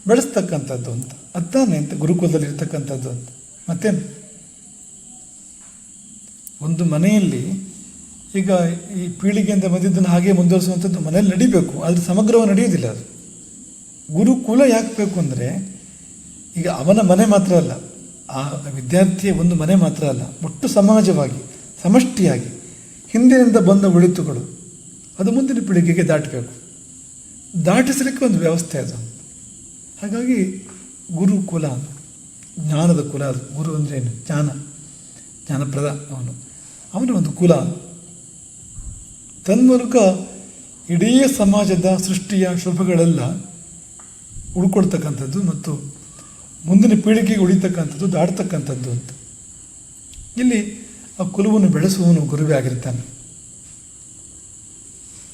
ಬೆಳೆಸ್ತಕ್ಕಂಥದ್ದು ಅಂತ. ಅದಾನೆ ಅಂತ ಗುರುಕುಲದಲ್ಲಿ ಇರ್ತಕ್ಕಂಥದ್ದು ಅಂತ. ಮತ್ತೇನು, ಒಂದು ಮನೆಯಲ್ಲಿ ಈಗ ಈ ಪೀಳಿಗೆಯಿಂದ ಬಂದಿದ್ದನ್ನು ಹಾಗೆ ಮುಂದುವರಿಸುವಂಥದ್ದು ಮನೆಯಲ್ಲಿ ನಡಿಬೇಕು, ಆದರೆ ಸಮಗ್ರವಾಗಿ ನಡೆಯೋದಿಲ್ಲ ಅದು. ಗುರುಕುಲ ಯಾಕೆ ಬೇಕು ಅಂದರೆ ಈಗ ಅವನ ಮನೆ ಮಾತ್ರ ಅಲ್ಲ, ಆ ವಿದ್ಯಾರ್ಥಿಯ ಒಂದು ಮನೆ ಮಾತ್ರ ಅಲ್ಲ, ಒಟ್ಟು ಸಮಾಜವಾಗಿ ಸಮಷ್ಟಿಯಾಗಿ ಹಿಂದಿನಿಂದ ಬಂದ ಒಳಿತುಗಳು ಅದು ಮುಂದಿನ ಪೀಳಿಗೆಗೆ ದಾಟಬೇಕು. ದಾಟಿಸಲಿಕ್ಕೆ ಒಂದು ವ್ಯವಸ್ಥೆ ಅದು. ಹಾಗಾಗಿ ಗುರುಕುಲ, ಜ್ಞಾನದ ಕುಲ ಅದು. ಗುರು ಅಂದರೆ ಏನು? ಜ್ಞಾನಪ್ರದ ಅವನು ಒಂದು ಕುಲ. ತನ್ಮೂಲಕ ಇಡೀ ಸಮಾಜದ ಸೃಷ್ಟಿಯ ಶುಭಗಳೆಲ್ಲ ಉಳ್ಕೊಳ್ತಕ್ಕಂಥದ್ದು ಮತ್ತು ಮುಂದಿನ ಪೀಳಿಗೆಗೆ ಉಳಿತಕ್ಕಂಥದ್ದು, ದಾಡ್ತಕ್ಕಂಥದ್ದು ಅಂತ. ಇಲ್ಲಿ ಆ ಕುಲವನ್ನು ಬೆಳೆಸುವವನು ಗುರುವೇ ಆಗಿರ್ತಾನೆ.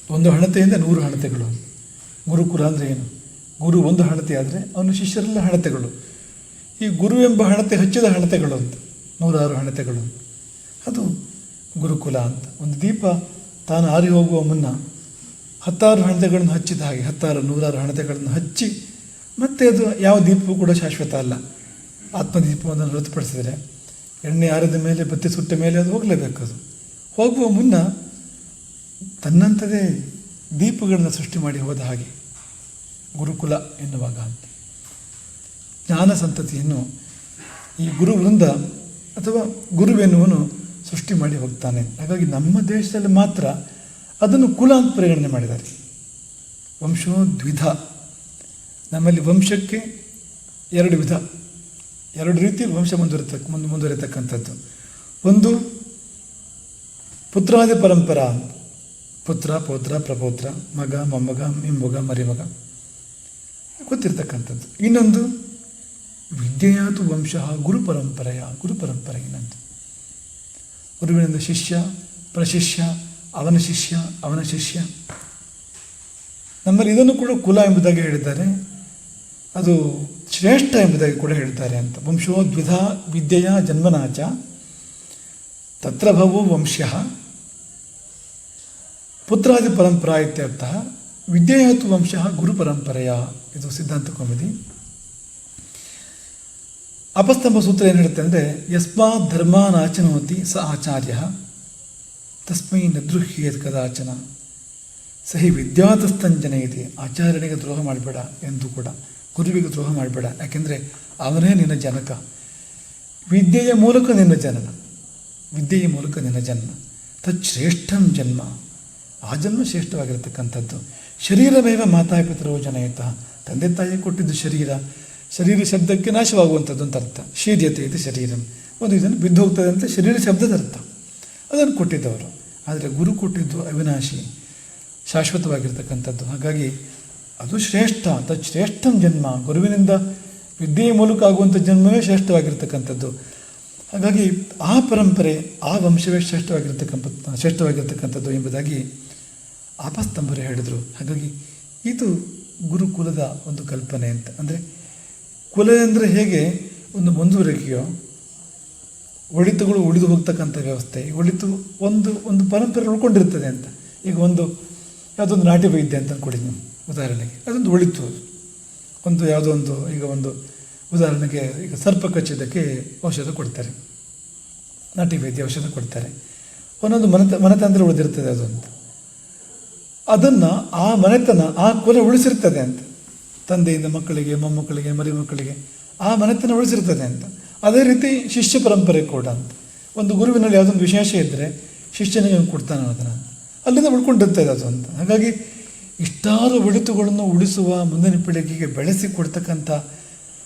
ಒಂದು ಹಣತೆಯಿಂದ 100 ಹಣತೆಗಳು. ಗುರುಕುಲ ಅಂದರೆ ಏನು? ಗುರು ಒಂದು ಹಣತೆ ಆದರೆ ಅವನ ಶಿಷ್ಯರೆಲ್ಲ ಹಣತೆಗಳು. ಈ ಗುರು ಎಂಬ ಹಣತೆ ಹಚ್ಚಿದ ಹಣತೆಗಳು ಅಂತ, 106 ಹಣತೆಗಳು. ಅದು ಗುರುಕುಲ ಅಂತ. ಒಂದು ದೀಪ ತಾನು ಆರಿ ಹೋಗುವ ಮುನ್ನ 16 ಹಣತೆಗಳನ್ನು ಹಚ್ಚಿದ ಹಾಗೆ 106 ಹಣತೆಗಳನ್ನು ಹಚ್ಚಿ ಮತ್ತೆ ಅದು ಯಾವ ದೀಪವೂ ಕೂಡ ಶಾಶ್ವತ ಅಲ್ಲ. ಆತ್ಮದೀಪವನ್ನು ಹೊರತುಪಡಿಸಿದರೆ ಎಣ್ಣೆ ಆರಿದ ಮೇಲೆ, ಬತ್ತಿ ಸುಟ್ಟ ಮೇಲೆ ಅದು ಹೋಗಲೇಬೇಕು. ಅದು ಹೋಗುವ ಮುನ್ನ ತನ್ನಂಥದೇ ದೀಪಗಳನ್ನು ಸೃಷ್ಟಿ ಮಾಡಿ ಹೋದ ಹಾಗೆ ಗುರುಕುಲ ಎನ್ನುವಾಗ ಅಂತ. ಜ್ಞಾನ ಸಂತತಿಯನ್ನು ಈ ಗುರುವೃಂದ ಅಥವಾ ಗುರುವೆನ್ನುವನು ಸೃಷ್ಟಿ ಮಾಡಿ ಹೋಗ್ತಾನೆ. ಹಾಗಾಗಿ ನಮ್ಮ ದೇಶದಲ್ಲಿ ಮಾತ್ರ ಅದನ್ನು ಕುಲ ಅಂತ ಪರಿಗಣನೆ ಮಾಡಿದ್ದಾರೆ. ವಂಶೋ ದ್ವಿಧ. ನಮ್ಮಲ್ಲಿ ವಂಶಕ್ಕೆ 2 ವಿಧ, 2 ರೀತಿಯಲ್ಲಿ ವಂಶ ಮುಂದುವರಿತಕ್ಕಂಥದ್ದು. ಒಂದು ಪುತ್ರಾದಿ ಪರಂಪರಾ, ಪುತ್ರ, ಪೌತ್ರ, ಪ್ರಪೌತ್ರ, ಮಗ, ಮೊಮ್ಮಗ, ಮಿಮ್ಮಗ, ಮರಿಮಗ ಗೊತ್ತಿರ್ತಕ್ಕಂಥದ್ದು. ಇನ್ನೊಂದು ವಿದ್ಯೆಯಾತು ವಂಶ ಗುರುಪರಂಪರೆ ಇನ್ನೊಂದು. ಗುರುವಿನಿಂದ ಶಿಷ್ಯ, ಪ್ರಶಿಷ್ಯ, ಅವನ ಶಿಷ್ಯ, ಅವನ ಶಿಷ್ಯ. ನಮ್ಮಲ್ಲಿ ಇದನ್ನು ಕೂಡ ಕುಲ ಎಂಬುದಾಗಿ ಹೇಳಿದ್ದಾರೆ. ಅದು ಶ್ರೇಷ್ಠ ಎಂಬುದಾಗಿ ಕೂಡ ಹೇಳ್ತಾರೆ ಅಂತ. ವಂಶೋ ದ್ವಿಧ ವಿದ್ಯೆಯ ಜನ್ಮನಾಚ ತತ್ರ ಭವೋ ವಂಶ್ಯಃ ಪುತ್ರಾದಿ ಪರಂಪರಾ ಇತ್ಯರ್ಥ. ವಿದ್ಯೆಯಾತು ವಂಶಃ ಗುರುಪರಂಪರೆಯ. ಇದು ಸಿದ್ಧಾಂತ ಕೌಮುದಿ. ಅಪಸ್ತಂಭ ಸೂತ್ರ ಏನು ಹೇಳುತ್ತೆ ಅಂದರೆ, ಯಸ್ಮಾತ್ ಧರ್ಮಾನಾಚನೋತಿ ಸ ಆಚಾರ್ಯ ತಸ್ಮೈ ನದೃಹ್ಯೇತ್ ಕದಾಚನ ಸಹಿ ವಿದ್ಯಾತಸ್ತಂಜನೆಯಿದೆ. ಆಚಾರ್ಯನಿಗೆ ದ್ರೋಹ ಮಾಡಬೇಡ ಎಂದು ಕೂಡ, ಗುರುವಿಗೆ ದ್ರೋಹ ಮಾಡಬೇಡ. ಯಾಕೆಂದರೆ ಅವನೇ ನಿನ್ನ ಜನಕ. ವಿದ್ಯೆಯ ಮೂಲಕ ನಿನ್ನ ಜನನ, ವಿದ್ಯೆಯ ಮೂಲಕ ನಿನ್ನ ಜನ್ಮ. ತಚ್ಶ್ರೇಷ್ಠಂ ಜನ್ಮ, ಆ ಜನ್ಮ ಶ್ರೇಷ್ಠವಾಗಿರತಕ್ಕಂಥದ್ದು. ಶರೀರಮೇವ ಮಾತಾಪಿತರೋ ಜನಯಿತ. ತಂದೆ ತಾಯಿ ಕೊಟ್ಟಿದ್ದು ಶರೀರ. ಶರೀರ ಶಬ್ದಕ್ಕೆ ನಾಶವಾಗುವಂಥದ್ದು ಅಂತ ಅರ್ಥ. ಶೀರ್ಯತೆ ಇದು ಶರೀರಂ. ಒಂದು ಇದನ್ನು ಬಿದ್ದು ಹೋಗ್ತದೆ ಅಂತ ಶರೀರ ಶಬ್ದದ ಅರ್ಥ. ಅದನ್ನು ಕೊಟ್ಟಿದ್ದವರು. ಆದರೆ ಗುರು ಕೊಟ್ಟಿದ್ದು ಅವಿನಾಶಿ, ಶಾಶ್ವತವಾಗಿರ್ತಕ್ಕಂಥದ್ದು. ಹಾಗಾಗಿ ಅದು ಶ್ರೇಷ್ಠ. ತತ್ ಶ್ರೇಷ್ಠಂ ಜನ್ಮ. ಗುರುವಿನಿಂದ ವಿದ್ಯೆಯ ಮೂಲಕ ಆಗುವಂಥ ಜನ್ಮವೇ ಶ್ರೇಷ್ಠವಾಗಿರ್ತಕ್ಕಂಥದ್ದು. ಹಾಗಾಗಿ ಆ ಪರಂಪರೆ, ಆ ವಂಶವೇ ಶ್ರೇಷ್ಠವಾಗಿರ್ತಕ್ಕಂಥದ್ದು ಎಂಬುದಾಗಿ ಆಪಸ್ತಂಭರು ಹೇಳಿದರು. ಹಾಗಾಗಿ ಇದು ಗುರುಕುಲದ ಒಂದು ಕಲ್ಪನೆ ಅಂತ. ಅಂದರೆ ಕುಲ ಅಂದರೆ ಹೇಗೆ ಒಂದು ಮುಂದುವರಿಕೆಯೋ, ಒಳಿತುಗಳು ಉಳಿದು ಹೋಗ್ತಕ್ಕಂಥ ವ್ಯವಸ್ಥೆ. ಒಳಿತು ಒಂದು ಪರಂಪರೆ ಉಳ್ಕೊಂಡಿರ್ತದೆ ಅಂತ. ಈಗ ಯಾವುದೊಂದು ನಾಟಿ ವೈದ್ಯ ಅಂತ ಅಂದ್ಕೊಡಿ ನೀವು ಉದಾಹರಣೆಗೆ, ಅದೊಂದು ಒಳಿತು. ಯಾವುದೋ ಒಂದು ಈಗ ಒಂದು ಉದಾಹರಣೆಗೆ ಈಗ ಸರ್ಪ ಕಚ್ಚಿದ್ದಕ್ಕೆ ಔಷಧ ಕೊಡ್ತಾರೆ, ನಾಟಿ ವೈದ್ಯ ಔಷಧ ಕೊಡ್ತಾರೆ. ಒಂದೊಂದು ಮನೆತನದಲ್ಲಿ ಉಳಿದಿರ್ತದೆ ಅದು ಅಂತ. ಅದನ್ನು ಆ ಮನೆತನ ಆ ಕುಲ ಉಳಿಸಿರ್ತದೆ ಅಂತ, ತಂದೆಯಿಂದ ಮಕ್ಕಳಿಗೆ, ಮೊಮ್ಮಕ್ಕಳಿಗೆ, ಮರಿ ಮಕ್ಕಳಿಗೆ ಆ ಮನೆತನ ಉಳಿಸಿರ್ತದೆ ಅಂತ. ಅದೇ ರೀತಿ ಶಿಷ್ಯ ಪರಂಪರೆ ಕೂಡ ಅಂತ. ಒಂದು ಗುರುವಿನಲ್ಲಿ ಯಾವುದೊಂದು ವಿಶೇಷ ಇದ್ದರೆ ಶಿಷ್ಯನಿಗೆ ಕೊಡ್ತಾನೆ ಅದನ್ನು, ಅಲ್ಲಿಂದ ಉಳ್ಕೊಂಡಿರ್ತದೆ ಅದು ಅಂತ. ಹಾಗಾಗಿ ಇಷ್ಟಾರು ಒಳಿತುಗಳನ್ನು ಉಳಿಸುವ, ಮುಂದಿನ ಪೀಳಿಗೆಗೆ ಬೆಳೆಸಿ ಕೊಡ್ತಕ್ಕಂಥ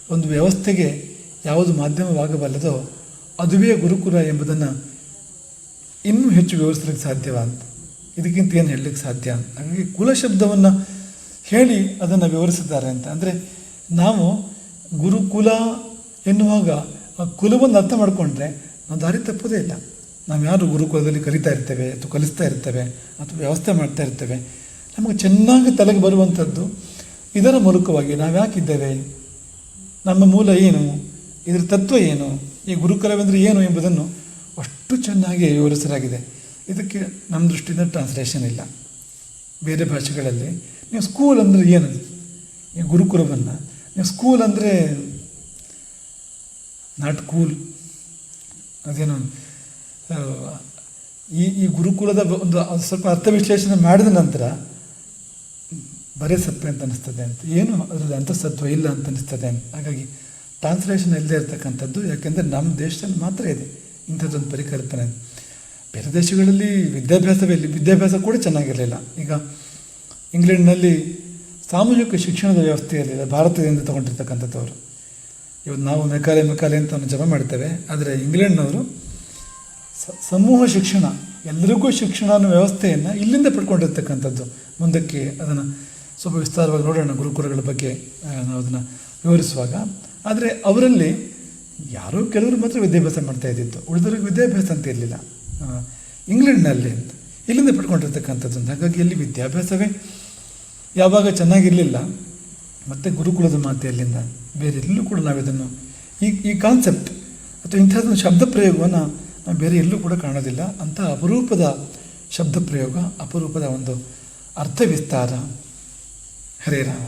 ಒಂದು ವ್ಯವಸ್ಥೆಗೆ ಯಾವುದು ಮಾಧ್ಯಮವಾಗಬಲ್ಲದೋ ಅದುವೇ ಗುರುಕುಲ ಎಂಬುದನ್ನು ಇನ್ನೂ ಹೆಚ್ಚು ವಿವರಿಸಲಿಕ್ಕೆ ಸಾಧ್ಯವ ಅಂತ, ಇದಕ್ಕಿಂತ ಏನು ಹೇಳಲಿಕ್ಕೆ ಸಾಧ್ಯ ಅಂತ. ಹಾಗಾಗಿ ಕುಲ ಶಬ್ದವನ್ನು ಹೇಳಿ ಅದನ್ನು ವಿವರಿಸಿದ್ದಾರೆ ಅಂತ. ಅಂದರೆ ನಾವು ಗುರುಕುಲ ಎನ್ನುವಾಗ ಆ ಕುಲವನ್ನು ಅರ್ಥ ಮಾಡಿಕೊಂಡ್ರೆ ನಾವು ದಾರಿ ತಪ್ಪೋದೇ ಇಲ್ಲ. ನಾವು ಯಾರು ಗುರುಕುಲದಲ್ಲಿ ಕಲಿತಾ ಇರ್ತೇವೆ ಅಥವಾ ಕಲಿಸ್ತಾ ಇರ್ತೇವೆ ಅಥವಾ ವ್ಯವಸ್ಥೆ ಮಾಡ್ತಾ ಇರ್ತೇವೆ, ನಮಗೆ ಚೆನ್ನಾಗಿ ತಲೆಗೆ ಬರುವಂಥದ್ದು ಇದರ ಮೂಲಕವಾಗಿ ನಾವು ಯಾಕಿದ್ದೇವೆ, ನಮ್ಮ ಮೂಲ ಏನು, ಇದರ ತತ್ವ ಏನು, ಈ ಗುರುಕುಲವೆಂದರೆ ಏನು ಎಂಬುದನ್ನು ಅಷ್ಟು ಚೆನ್ನಾಗಿ ವಿವರಿಸಲಾಗಿದೆ. ಇದಕ್ಕೆ ನಮ್ಮ ದೃಷ್ಟಿಯಿಂದ ಟ್ರಾನ್ಸ್ಲೇಷನ್ ಇಲ್ಲ. ಬೇರೆ ಭಾಷೆಗಳಲ್ಲಿ ನೀವು ಸ್ಕೂಲ್ ಅಂದರೆ ಏನದು, ಈ ಗುರುಕುಲವನ್ನು ನೀವು ಸ್ಕೂಲ್ ಅಂದರೆ ನಾಟ್ ಕೂಲ್, ಅದೇನು ಈ ಗುರುಕುಲದ ಒಂದು ಸ್ವಲ್ಪ ಅರ್ಥ ವಿಶ್ಲೇಷಣೆ ಮಾಡಿದ ನಂತರ ಬರೇ ಸಪ್ಪೆ ಅಂತ ಅನ್ನಿಸ್ತದೆ ಅಂತ, ಏನು ಅದರಲ್ಲಿ ಅಂತಸತ್ವ ಇಲ್ಲ ಅಂತ ಅನ್ನಿಸ್ತದೆ ಅಂತ. ಹಾಗಾಗಿ ಟ್ರಾನ್ಸ್ಲೇಷನ್ ಇಲ್ಲದೆ ಇರತಕ್ಕಂಥದ್ದು, ಯಾಕೆಂದರೆ ನಮ್ಮ ದೇಶದಲ್ಲಿ ಮಾತ್ರ ಇದೆ ಇಂಥದ್ದೊಂದು ಪರಿಕಲ್ಪನೆ. ಬೇರೆ ದೇಶಗಳಲ್ಲಿ ವಿದ್ಯಾಭ್ಯಾಸ ಕೂಡ ಚೆನ್ನಾಗಿರಲಿಲ್ಲ. ಈಗ ಇಂಗ್ಲೆಂಡ್ನಲ್ಲಿ ಸಾಮೂಹಿಕ ಶಿಕ್ಷಣದ ವ್ಯವಸ್ಥೆ ಇರಲಿಲ್ಲ, ಭಾರತದಿಂದ ತಗೊಂಡಿರ್ತಕ್ಕಂಥದ್ದವರು. ಇವತ್ತು ನಾವು ಮೆಕಾಲೆ ಅಂತ ಒಂದು ಜಪ ಮಾಡ್ತೇವೆ, ಆದರೆ ಇಂಗ್ಲೆಂಡ್ನವರು ಸಮೂಹ ಶಿಕ್ಷಣ, ಎಲ್ಲರಿಗೂ ಶಿಕ್ಷಣ ಅನ್ನೋ ವ್ಯವಸ್ಥೆಯನ್ನು ಇಲ್ಲಿಂದ ಪಡ್ಕೊಂಡಿರ್ತಕ್ಕಂಥದ್ದು. ಮುಂದಕ್ಕೆ ಅದನ್ನು ಸ್ವಲ್ಪ ವಿಸ್ತಾರವಾಗಿ ನೋಡೋಣ ಗುರುಕುಲಗಳ ಬಗ್ಗೆ ನಾವು ಅದನ್ನು ವಿವರಿಸುವಾಗ. ಆದರೆ ಅವರಲ್ಲಿ ಯಾರೋ ಕೆಲವರು ಮಾತ್ರ ವಿದ್ಯಾಭ್ಯಾಸ ಮಾಡ್ತಾ ಇದ್ದಿದ್ದು, ಉಳಿದವ್ರಿಗೆ ವಿದ್ಯಾಭ್ಯಾಸ ಅಂತ ಇರಲಿಲ್ಲ ಇಂಗ್ಲೆಂಡ್ನಲ್ಲಿ ಅಂತ, ಇಲ್ಲಿಂದ ಪಡ್ಕೊಂಡಿರ್ತಕ್ಕಂಥದ್ದು. ಹಾಗಾಗಿ ಅಲ್ಲಿ ವಿದ್ಯಾಭ್ಯಾಸವೇ ಯಾವಾಗ ಚೆನ್ನಾಗಿರಲಿಲ್ಲ. ಮತ್ತು ಗುರುಕುಲದ ಮಾತೆ ಅಲ್ಲಿಂದ ಬೇರೆ ಎಲ್ಲೂ ಕೂಡ ನಾವಿದನ್ನು ಈ ಕಾನ್ಸೆಪ್ಟ್ ಅಥವಾ ಇಂಥದ್ದೊಂದು ಶಬ್ದ ಪ್ರಯೋಗವನ್ನು ನಾವು ಬೇರೆ ಎಲ್ಲೂ ಕೂಡ ಕಾಣೋದಿಲ್ಲ. ಅಂಥ ಅಪರೂಪದ ಶಬ್ದ ಪ್ರಯೋಗ, ಅಪರೂಪದ ಒಂದು ಅರ್ಥ ವಿಸ್ತಾರ. ಹರೇ ರಾಮ.